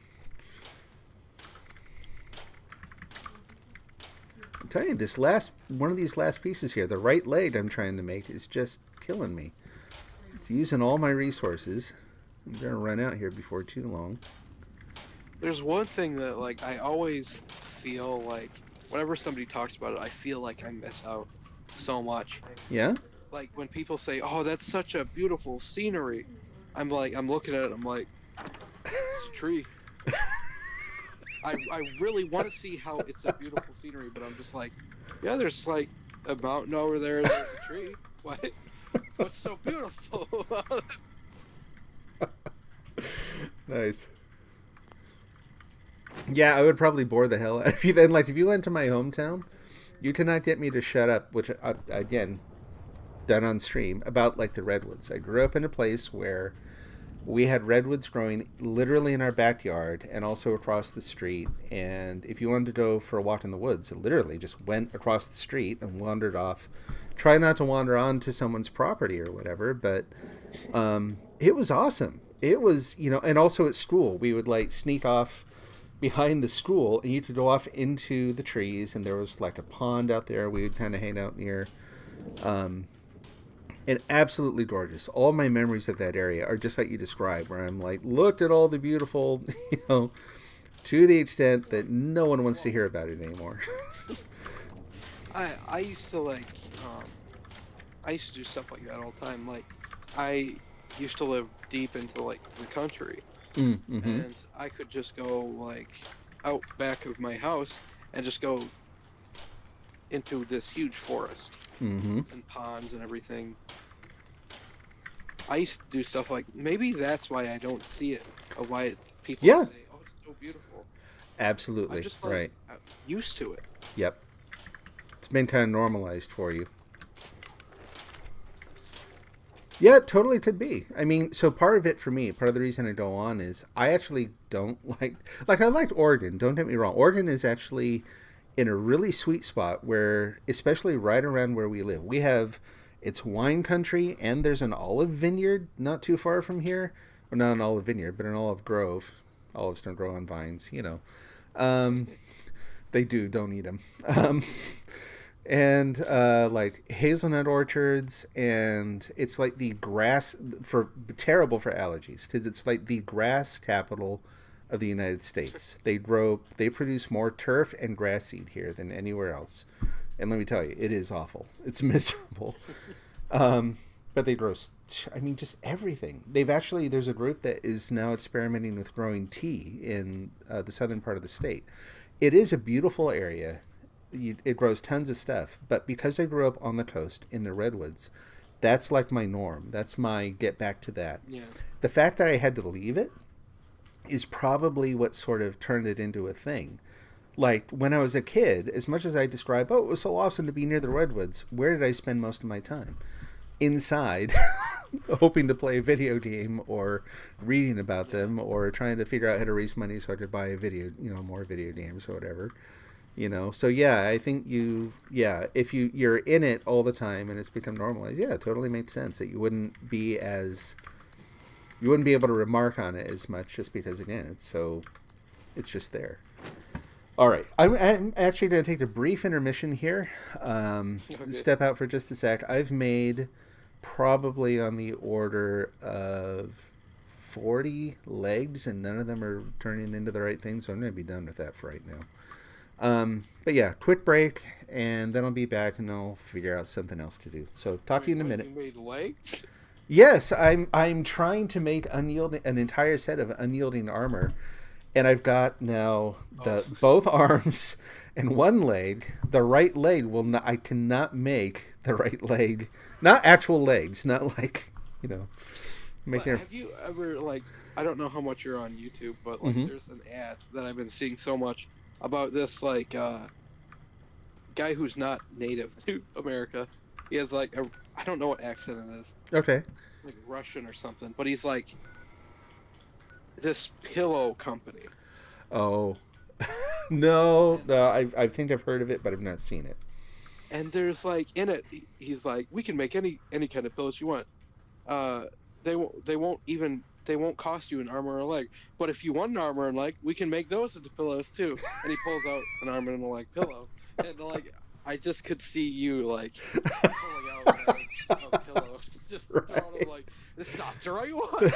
I'm telling you, one of these last pieces here, the right leg I'm trying to make is just killing me. It's using all my resources. I'm going to run out here before too long. There's one thing that like I always feel like whenever somebody talks about it, I feel like I miss out so much. Yeah? Like when people say, "Oh, that's such a beautiful scenery," I'm looking at it, I'm like, it's a tree. I really want to see how it's a beautiful scenery, but I'm just like, yeah, there's like a mountain over there, there's a tree. What? What's so beautiful? Nice. Yeah, I would probably bore the hell out of you then. Like, if you went to my hometown, you cannot get me to shut up, which, again, done on stream, about, like, the redwoods. I grew up in a place where we had redwoods growing literally in our backyard and also across the street. And if you wanted to go for a walk in the woods, it literally just went across the street and wandered off. Try not to wander onto someone's property or whatever, but it was awesome. It was, and also at school, we would like sneak off behind the school and you could go off into the trees, and there was like a pond out there we would kind of hang out near. And absolutely gorgeous. All my memories of that area are just like you described, where I'm like, look at all the beautiful, to the extent that no one wants to hear about it anymore. I used to like, I used to do stuff like that all the time. Like, I used to live deep into like the country, Mm-hmm. and I could just go like out back of my house and just go into this huge forest Mm-hmm. and ponds and everything. I used to do stuff like, maybe that's why I don't see it, or why people Yeah. say, "Oh, it's so beautiful." Absolutely. I'm just like Right. used to it. Yep. It's been kind of normalized for you. Yeah, it totally could be. I mean, so part of it for me, part of the reason I go on is I actually don't like I liked Oregon, don't get me wrong. Oregon is actually in a really sweet spot where, especially right around where we live, it's wine country and there's an olive vineyard not too far from here. Well, not an olive vineyard, but an olive grove. Olives don't grow on vines, They do, don't eat them. And like hazelnut orchards, and it's like the grass terrible for allergies, because it's like the grass capital of the United States. They produce more turf and grass seed here than anywhere else, and let me tell you, it is awful. It's miserable. But they grow, just everything. There's a group that is now experimenting with growing tea in the southern part of the state. It is a beautiful area. It grows tons of stuff, but because I grew up on the coast in the redwoods, that's like my norm. That's my get back to that. Yeah. The fact that I had to leave it is probably what sort of turned it into a thing. Like, when I was a kid, as much as I describe, it was so awesome to be near the redwoods, where did I spend most of my time? Inside, hoping to play a video game or reading about them or trying to figure out how to raise money so I could buy more video games or whatever. So yeah, I think if you're in it all the time and it's become normalized, yeah, it totally makes sense that you wouldn't be able to remark on it as much, just because, again, it's just there. All right, I'm actually going to take a brief intermission here. Okay. Step out for just a sec. I've made probably on the order of 40 legs, and none of them are turning into the right thing, so I'm going to be done with that for right now. But yeah, quick break, and then I'll be back and I'll figure out something else to do. So talk to you in a minute. You made legs? Yes, I'm trying to make an entire set of unyielding armor, and I've got now both arms and one leg. The right leg I cannot make the right leg, not actual legs, not like making. Have you ever I don't know how much you're on YouTube, but there's an ad that I've been seeing so much about this guy who's not native to America. He has I don't know what accent it is. Okay. Like Russian or something, but he's like this pillow company. Oh. No, I think I've heard of it, but I've not seen it. And there's in it, he's like, we can make any kind of pillows you want. They won't cost you an arm or a leg. But if you want an arm or a leg, we can make those into pillows too. And he pulls out an arm and a leg pillow. And I just could see you pulling out a pillow, just throwing them this is not the right one.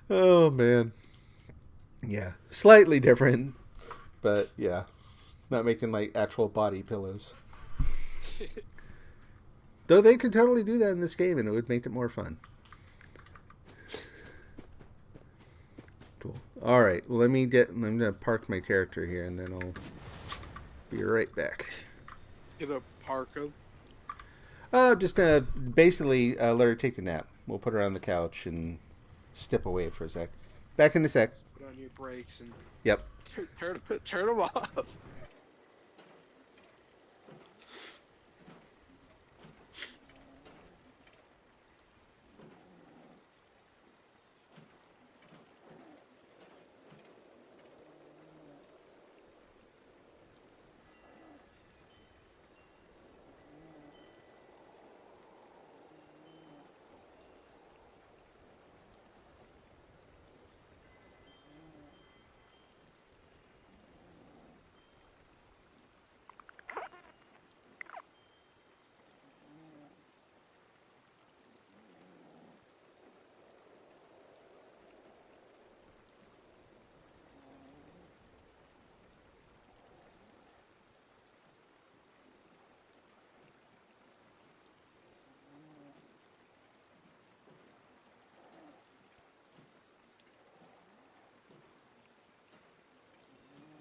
Oh man. Yeah, slightly different, but yeah, not making actual body pillows. Though they could totally do that in this game, and it would make it more fun. Cool. All right. Well, I'm gonna park my character here, and then I'll be right back. You're gonna park him? Just gonna basically let her take a nap. We'll put her on the couch and step away for a sec. Back in a sec. Put on your brakes and Yep. turn them off.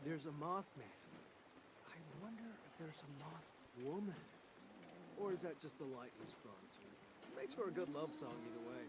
There's a Mothman. I wonder if there's a Moth woman. Or is that just the light he's drawn to? Makes for a good love song either way.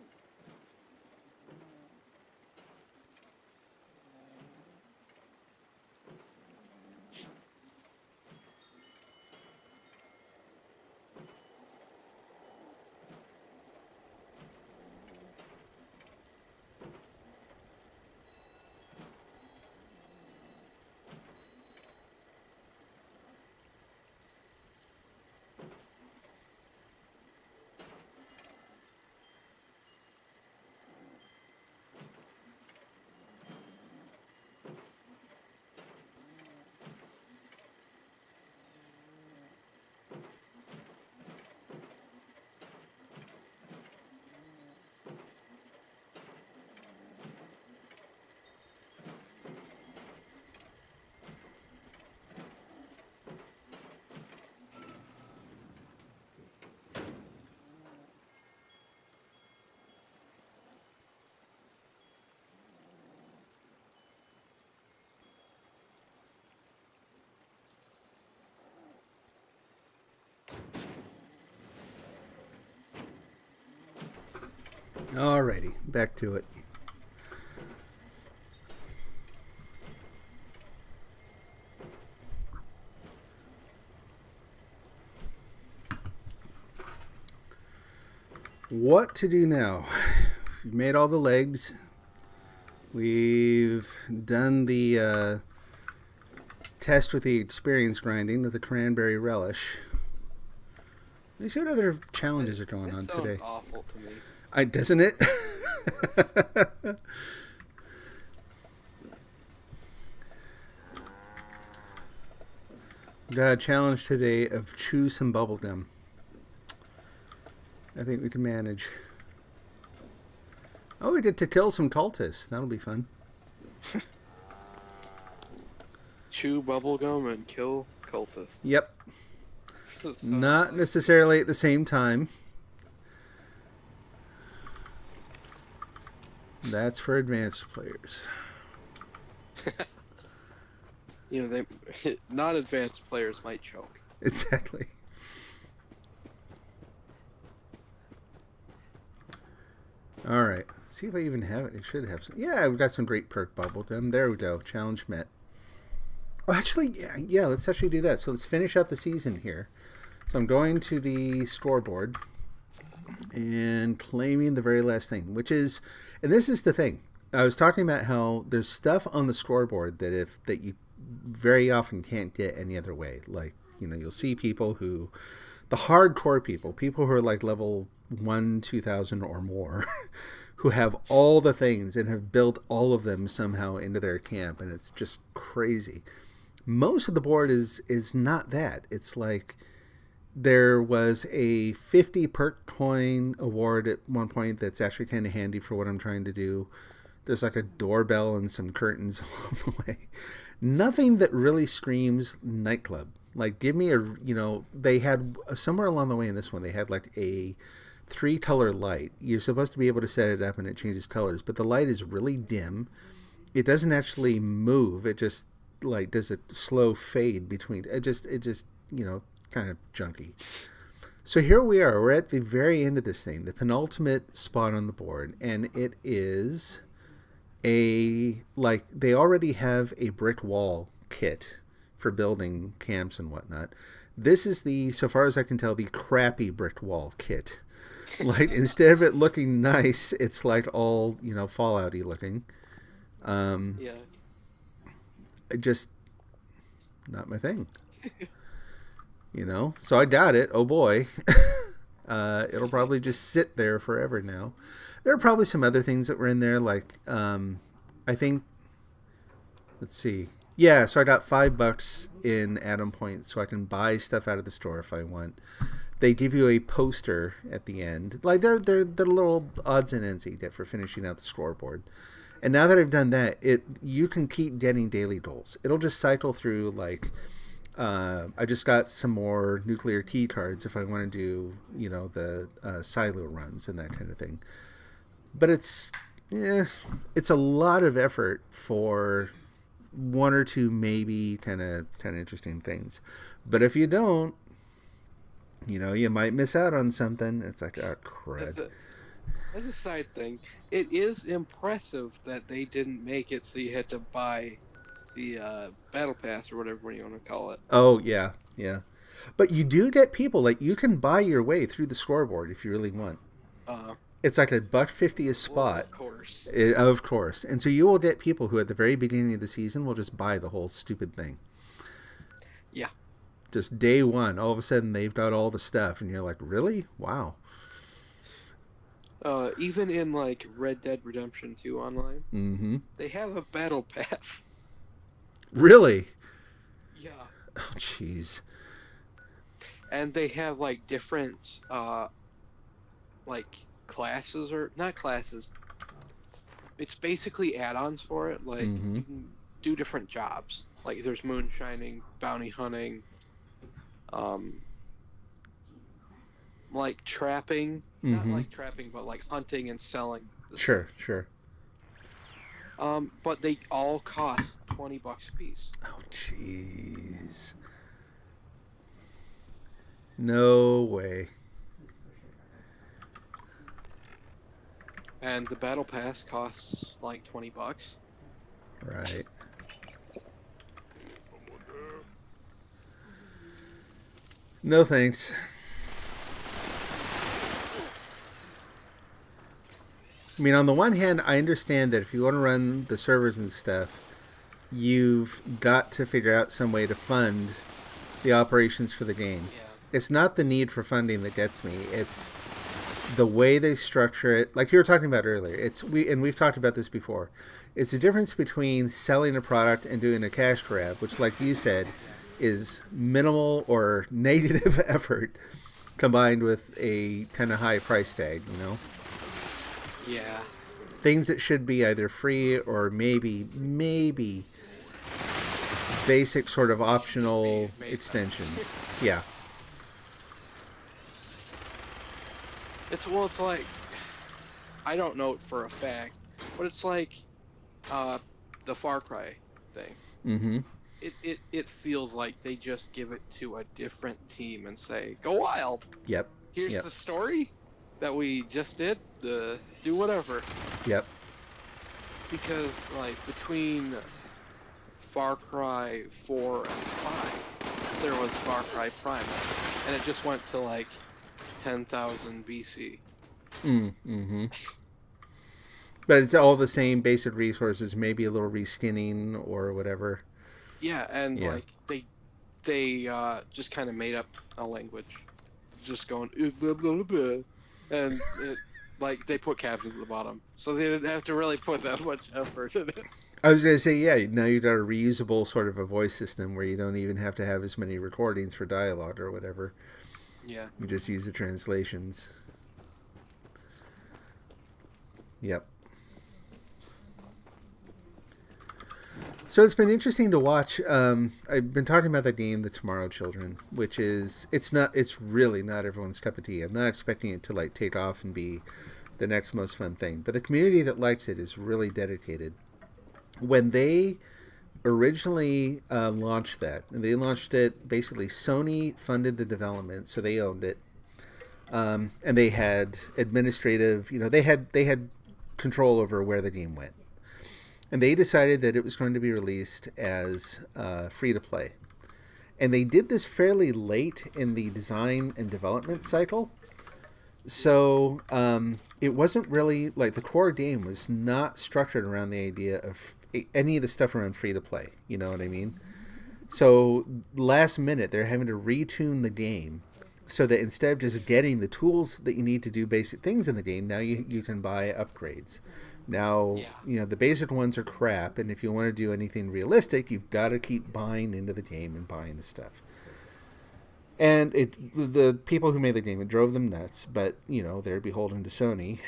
Alrighty, back to it. What to do now? We've made all the legs. We've done the test with the experience grinding with the cranberry relish. Let's see what other challenges are going on That sounds today. awful to me. Doesn't it? Got a challenge today of chew some bubble gum. I think we can manage. Oh, we get to kill some cultists. That'll be fun. Chew bubblegum and kill cultists. Yep. Sounds Not like- necessarily at the same time. That's for advanced players. You know, they non-advanced players might choke. Exactly. All right. See if I even have it. It should have some. Yeah, we've got some great perk bubblegum. There we go. Challenge met. Oh, actually, yeah. Let's actually do that. So let's finish up the season here. So I'm going to the scoreboard and claiming the very last thing, which is, and this is the thing. I was talking about how there's stuff on the scoreboard that you very often can't get any other way. Like, you know, you'll see people who, the hardcore people who are like level 1,000 or more, who have all the things and have built all of them somehow into their camp, and it's just crazy. Most of the board is not that. It's like there was a 50 perk coin award at one point that's actually kind of handy for what I'm trying to do. There's like a doorbell and some curtains along the way. Nothing that really screams nightclub. Like, give me they had somewhere along the way in this one, they had like a 3-color light. You're supposed to be able to set it up and it changes colors, but the light is really dim. It doesn't actually move. It just like does a slow fade between. It just kind of junky. So here we are. We're at the very end of this thing, the penultimate spot on the board, and it is they already have a brick wall kit for building camps and whatnot. This is so far as I can tell, the crappy brick wall kit. Like, instead of it looking nice, it's like all, Fallout-y looking. Yeah. Just not my thing. So I got it. Oh boy. It'll probably just sit there forever now. There are probably some other things that were in there, like I think, let's see. Yeah, so I got $5 in Atom Point, so I can buy stuff out of the store if I want. They give you a poster at the end. Like, they're the little odds and ends that you get for finishing out the scoreboard. And now that I've done that, you can keep getting daily goals. It'll just cycle through, like, I just got some more nuclear key cards if I want to do, the silo runs and that kind of thing. But it's a lot of effort for one or two maybe kind of interesting things. But if you don't, you might miss out on something. It's like, oh, crud. As a side thing, it is impressive that they didn't make it so you had to buy the battle pass or whatever you want to call it. Oh, yeah. But you do get people, like, you can buy your way through the scoreboard if you really want. It's like $1.50 a spot. Well, of course. Of course. And so you will get people who at the very beginning of the season will just buy the whole stupid thing. Yeah. Just day one, all of a sudden they've got all the stuff, and you're like, really? Wow. Even in, like, Red Dead Redemption 2 online, they have a battle pass. Really? Yeah. Oh, jeez. And they have, like, different, like, classes, or not classes. It's basically add-ons for it. Like, you can do different jobs. Like, there's moonshining, bounty hunting, like trapping. Not like trapping, but like hunting and selling. Sure. But they all cost $20 a piece. Oh, jeez. No way. And the battle pass costs like $20. Right. No thanks. I mean, on the one hand, I understand that if you want to run the servers and stuff, you've got to figure out some way to fund the operations for the game. Yeah. It's not the need for funding that gets me. It's the way they structure it. Like you were talking about earlier. We've talked about this before. It's the difference between selling a product and doing a cash grab, which, like you said, is minimal or negative effort combined with a kind of high price tag, Yeah. Things that should be either free or maybe basic sort of optional extensions. Yeah. It's like, I don't know it for a fact, but it's like the Far Cry thing. Mm-hmm. It feels like they just give it to a different team and say, go wild. Yep. Here's the story that we just did. Do whatever. Yep. Because, like, between Far Cry 4 and 5, there was Far Cry Primal, and it just went to, like, 10,000 BC. Mm-hmm. But it's all the same basic resources, maybe a little reskinning or whatever. Yeah, and, like, they just kind of made up a language. Just going, blah, blah, blah, and like, they put captions at the bottom, so they didn't have to really put that much effort in it. I was going to say, yeah, now you've got a reusable sort of a voice system where you don't even have to have as many recordings for dialogue or whatever. Yeah. You just use the translations. Yep. So it's been interesting to watch. I've been talking about that game, The Tomorrow Children, which is, it's really not everyone's cup of tea. I'm not expecting it to like take off and be the next most fun thing, but the community that likes it is really dedicated. When they originally launched that, and they launched it, basically Sony funded the development, so they owned it, and they had administrative, they had control over where the game went. and they decided that it was going to be released as free to play. And they did this fairly late in the design and development cycle. So it wasn't really like the core game was not structured around the idea of any of the stuff around free to play. You know what I mean? So last minute, they're having to retune the game so that instead of just getting the tools that you need to do basic things in the game, now you can buy upgrades. Now, the basic ones are crap, and if you want to do anything realistic, you've got to keep buying into the game and buying the stuff. And the people who made the game, it drove them nuts, but, they're beholden to Sony.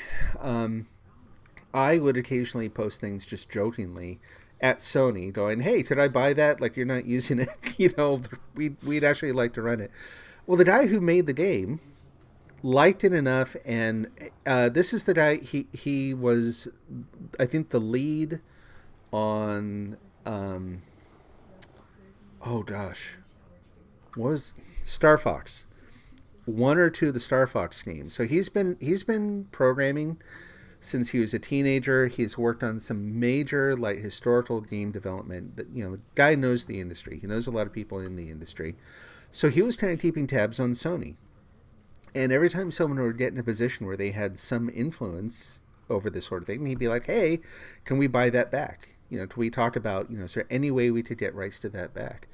I would occasionally post things just jokingly at Sony going, hey, could I buy that? Like, you're not using it. We'd actually like to run it. Well, the guy who made the game liked it enough, and this is the guy, he was, I think, the lead on, was Star Fox. One or two of the Star Fox games. So he's been programming since he was a teenager. He's worked on some major historical game development. That the guy knows the industry. He knows a lot of people in the industry. So he was kind of keeping tabs on Sony. And every time someone would get in a position where they had some influence over this sort of thing, he'd be like, hey, can we buy that back? Can we talk about, is there any way we could get rights to that back?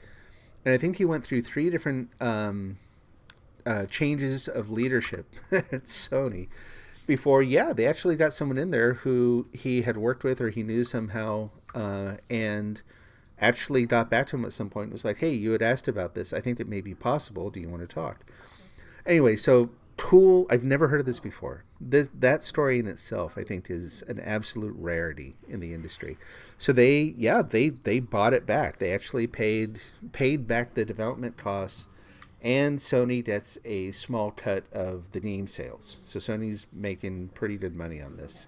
And I think he went through 3 different changes of leadership at Sony before, they actually got someone in there who he had worked with or he knew somehow, and actually got back to him at some point and was like, hey, you had asked about this. I think it may be possible. Do you want to talk? Anyway, so Tool, I've never heard of this before. That story in itself, I think, is an absolute rarity in the industry. So they bought it back. They actually paid back the development costs, and Sony gets a small cut of the game sales. So Sony's making pretty good money on this.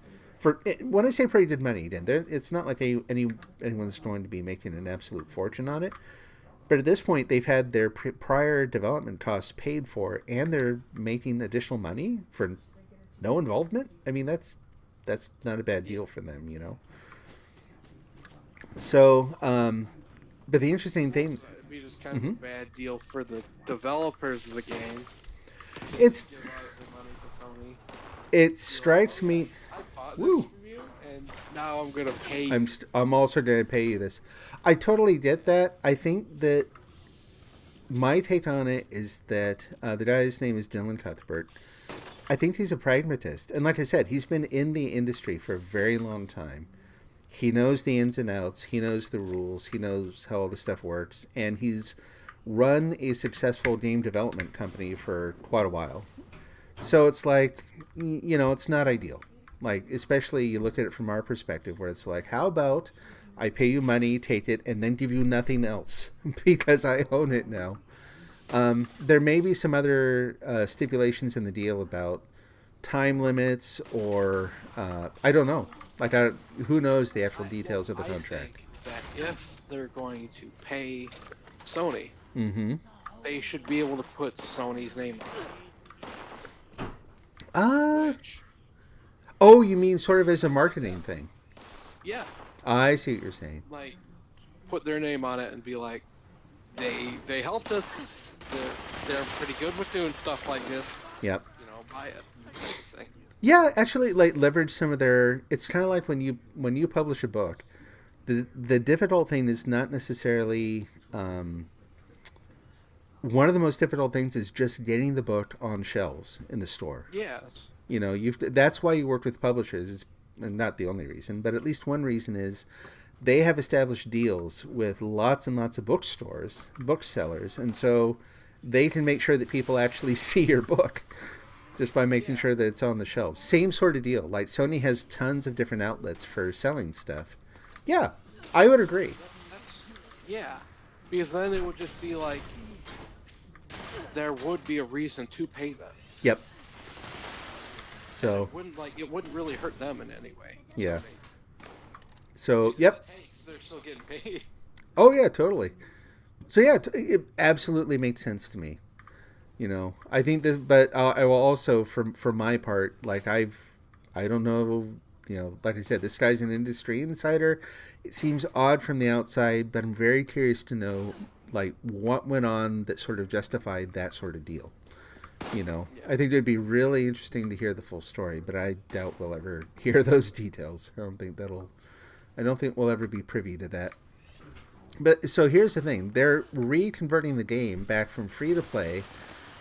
When I say pretty good money, then it's not like anyone's going to be making an absolute fortune on it. But at this point, they've had their prior development costs paid for, and they're making additional money for no involvement. I mean, that's not a bad deal for them, So, but the interesting thing, it'd be just kind of a bad deal for the developers of the game. It's Give out the money to Sony. It strikes me. I bought this from you, and now I'm gonna pay you. I'm also going to pay you this. I totally get that. I think that my take on it is that the guy's name is Dylan Cuthbert. I think he's a pragmatist. And like I said, he's been in the industry for a very long time. He knows the ins and outs. He knows the rules. He knows how all the stuff works. And he's run a successful game development company for quite a while. So it's like, it's not ideal. Like, especially you look at it from our perspective where it's like, how about I pay you money, take it, and then give you nothing else because I own it now. There may be some other stipulations in the deal about time limits or I don't know. Like, who knows the actual details of the contract. I think that if they're going to pay Sony, Mm-hmm. they should be able to put Sony's name on it. Which, Oh, you mean sort of as a marketing thing? yeah, I see what you're saying. like put their name on it and be like, they helped us. They're pretty good with doing stuff like this. Yep. Buy it. Type of thing. Yeah, actually, like leverage some of their. It's kind of like when you publish a book. The difficult thing is not necessarily. One of the most difficult things is just getting the book on shelves in the store. Yes. That's why you work with publishers. And not the only reason, but at least one reason is they have established deals with lots and lots of bookstores, booksellers, and so they can make sure that people actually see your book just by making sure that it's on the shelves. Same sort of deal. Like Sony has tons of different outlets for selling stuff. Yeah, I would agree. Yeah, because then it would just be like there would be a reason to pay them. Yep. So It wouldn't really hurt them in any way. Yeah. So yep. They're still getting paid. Oh yeah, totally. So yeah, it absolutely makes sense to me. I think this, but I will also, for my part, like I don't know like I said, this guy's an industry insider. It seems odd from the outside, but I'm very curious to know, like, what went on that sort of justified that sort of deal. I think it'd be really interesting to hear the full story, but I doubt we'll ever hear those details. I don't think we'll ever be privy to that. But so here's the thing. They're reconverting the game back from free to play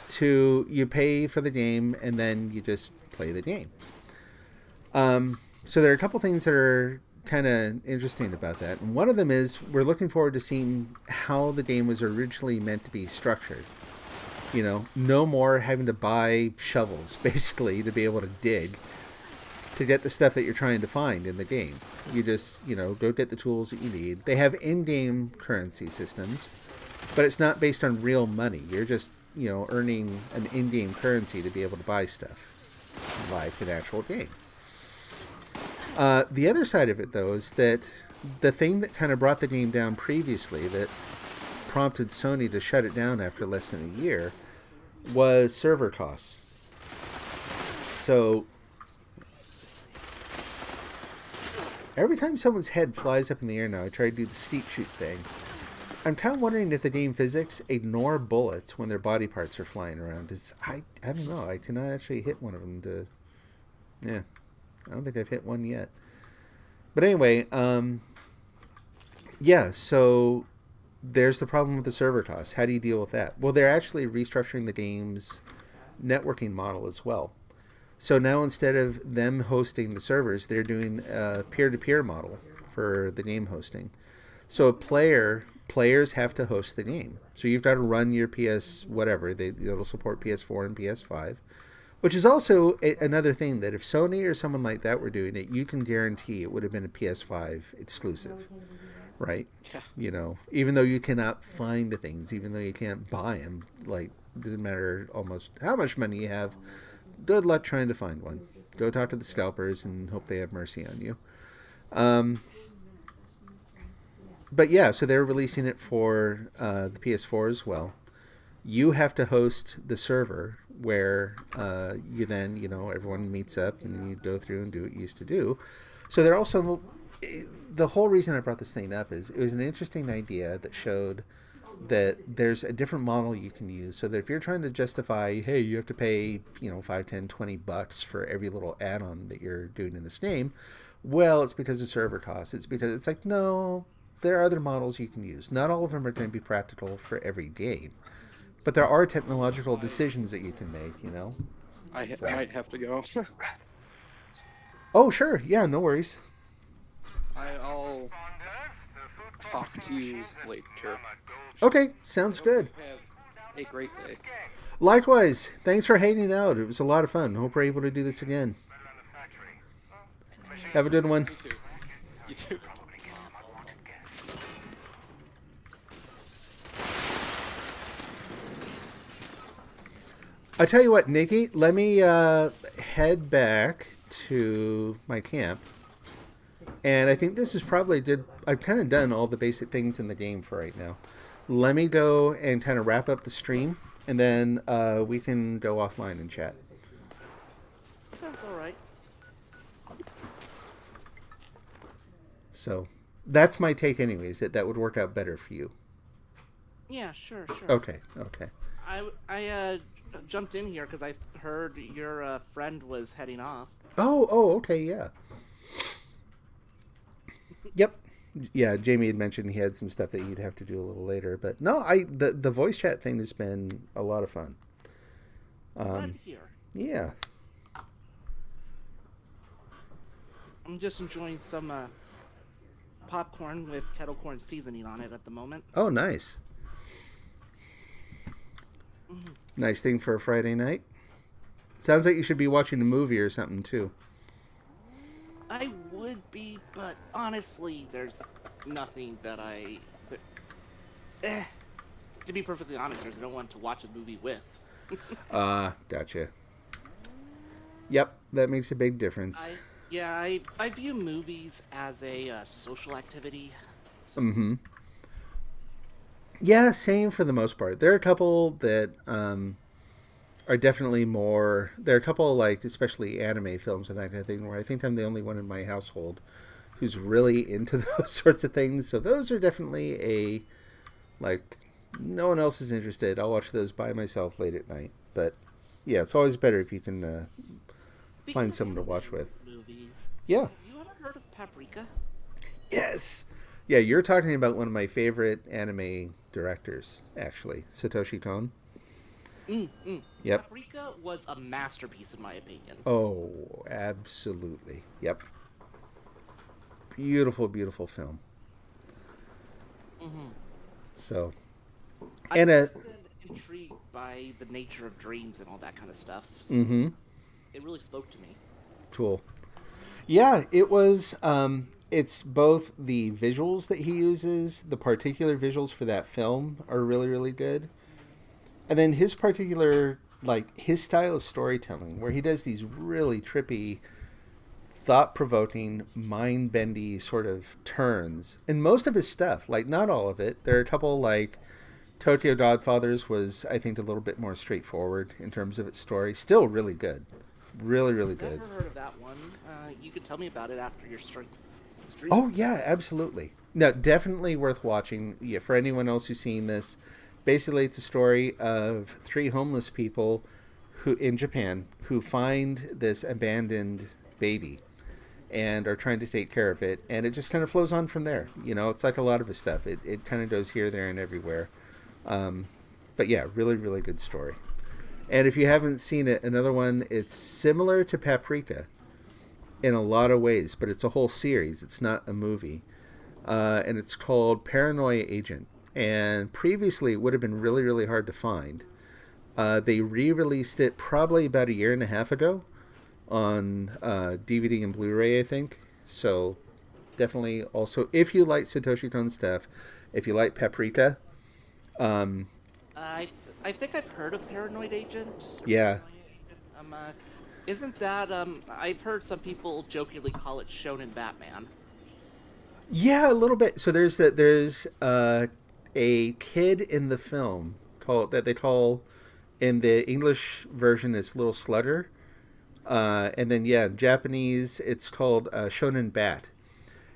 to you pay for the game and then you just play the game. So there are a couple things that are kind of interesting about that. And one of them is we're looking forward to seeing how the game was originally meant to be structured. No more having to buy shovels, basically, to be able to dig to get the stuff that you're trying to find in the game. You just, go get the tools that you need. They have in-game currency systems, but it's not based on real money. You're just, earning an in-game currency to be able to buy stuff like an actual game. The other side of it, though, is that the thing that kind of brought the game down previously, that prompted Sony to shut it down after less than a year, was server costs. So every time someone's head flies up in the air now, I try to do the steep shoot thing. I'm kind of wondering if the game physics ignore bullets when their body parts are flying around. I don't know. I cannot actually hit one of them to... Yeah. I don't think I've hit one yet. But anyway, so there's the problem with the server costs. How do you deal with that? Well, they're actually restructuring the game's networking model as well. So now instead of them hosting the servers, they're doing a peer-to-peer model for the game hosting. So players have to host the game. So you've got to run your PS whatever. It'll support PS4 and PS5. Which is also another thing that if Sony or someone like that were doing it, you can guarantee it would have been a PS5 exclusive, right? Yeah. Even though you cannot find the things, even though you can't buy them, like, doesn't matter almost how much money you have, good luck trying to find one. Go talk to the scalpers and hope they have mercy on you. But yeah, so they're releasing it for the PS4 as well. You have to host the server where you then, everyone meets up and you go through and do what you used to do. So they're also, the whole reason I brought this thing up is it was an interesting idea that showed that there's a different model you can use. So that if you're trying to justify, hey, you have to pay, $5, $10, $20 for every little add-on that you're doing in this game, well, it's because of server costs. It's because it's like, no, there are other models you can use. Not all of them are going to be practical for every game. But there are technological decisions that you can make, I might have to go. Oh, sure. Yeah, no worries. I'll talk to you later. Okay, sounds good. Have a great day. Likewise. Thanks for hanging out. It was a lot of fun. Hope we're able to do this again. Have a good one. You too. You too. I tell you what, Nikki, let me head back to my camp. And I think this is probably I've kind of done all the basic things in the game for right now. Let me go and kind of wrap up the stream, and then we can go offline and chat. Sounds alright. So that's my take anyways, that would work out better for you. Yeah, sure. Okay. I jumped in here because I heard your friend was heading off. Oh, okay, yeah. Yep. Yeah, Jamie had mentioned he had some stuff that he'd have to do a little later, but no, the voice chat thing has been a lot of fun. Glad to hear. Yeah. I'm just enjoying some popcorn with kettle corn seasoning on it at the moment. Oh, nice. Nice thing for a Friday night. Sounds like you should be watching a movie or something too. I would be, but honestly, there's nothing that to be perfectly honest, there's no one to watch a movie with. Gotcha. Yep, that makes a big difference. I view movies as a social activity. So. Mm-hmm. Yeah, same for the most part. There are a couple that are definitely more. There are a couple of, like, especially anime films and that kind of thing, where I think I'm the only one in my household who's really into those sorts of things. So those are definitely a, like, no one else is interested. I'll watch those by myself late at night. But yeah, it's always better if you can find someone to watch with. Movies. Yeah. Have you ever heard of Paprika? Yes. Yeah, you're talking about one of my favorite anime directors, actually, Satoshi Kon. Yep. Paprika was a masterpiece, in my opinion. Oh, absolutely. Yep. Beautiful, beautiful film. So, and I've been intrigued by the nature of dreams and all that kind of stuff. So it really spoke to me. cool. Yeah, it was. It's both the visuals that he uses, the particular visuals for that film are really, really good. And then his particular, like, his style of storytelling, where he does these really trippy, thought-provoking, mind-bendy sort of turns. And most of his stuff, like, not all of it. There are a couple, like, Tokyo Godfathers was, I think, a little bit more straightforward in terms of its story. Still really good. Really, really good. Never heard of that one. You could tell me about it after your stream. Oh, yeah, absolutely. No, definitely worth watching. Yeah, for anyone else who's seen this, basically it's a story of 3 homeless people who in Japan who find this abandoned baby and are trying to take care of it, and it just kind of flows on from there. You know, it's like a lot of his stuff. It kind of goes here, there, and everywhere. But yeah, really, really good story. And if you haven't seen it, another one, it's similar to Paprika in a lot of ways, but it's a whole series. It's not a movie. And it's called Paranoia Agent. And previously it would have been really, really hard to find. They re-released it probably about 1.5 years ago on DVD and Blu-ray, I think. So definitely also, if you like Satoshi Kon stuff, if you like Paprika, I think I've heard of Paranoid Agent. Yeah. Isn't that I've heard some people jokingly call it Shonen Batman. Yeah, a little bit. So there's a kid in the film that they call, in the English version, it's Little Slugger, and then in Japanese it's called Shonen Bat.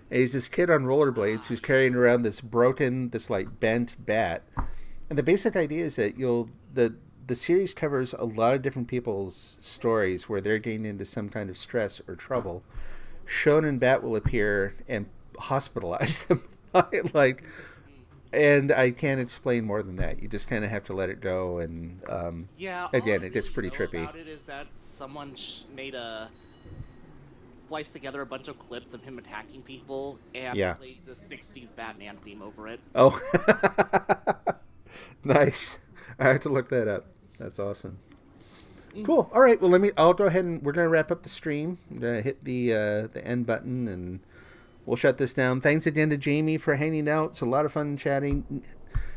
And he's this kid on rollerblades who's carrying around this bent bat. And the basic idea is that the series covers a lot of different people's stories where they're getting into some kind of stress or trouble. Shonen Bat will appear and hospitalize them. And I can't explain more than that. You just kind of have to let it go. And again, it gets pretty trippy. About it is that someone spliced together a bunch of clips of him attacking people and played the 60s Batman theme over it. Oh, nice. I have to look that up. That's awesome. Cool. All right. Well, I'll go ahead and we're going to wrap up the stream. I'm going to hit the end button and we'll shut this down. Thanks again to Jamie for hanging out. It's a lot of fun chatting.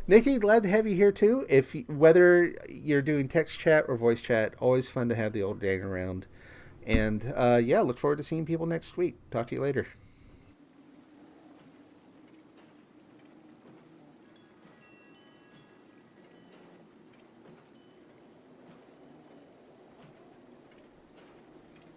Nikki, glad to have you here too. Whether you're doing text chat or voice chat, always fun to have the old gang around. And look forward to seeing people next week. Talk to you later.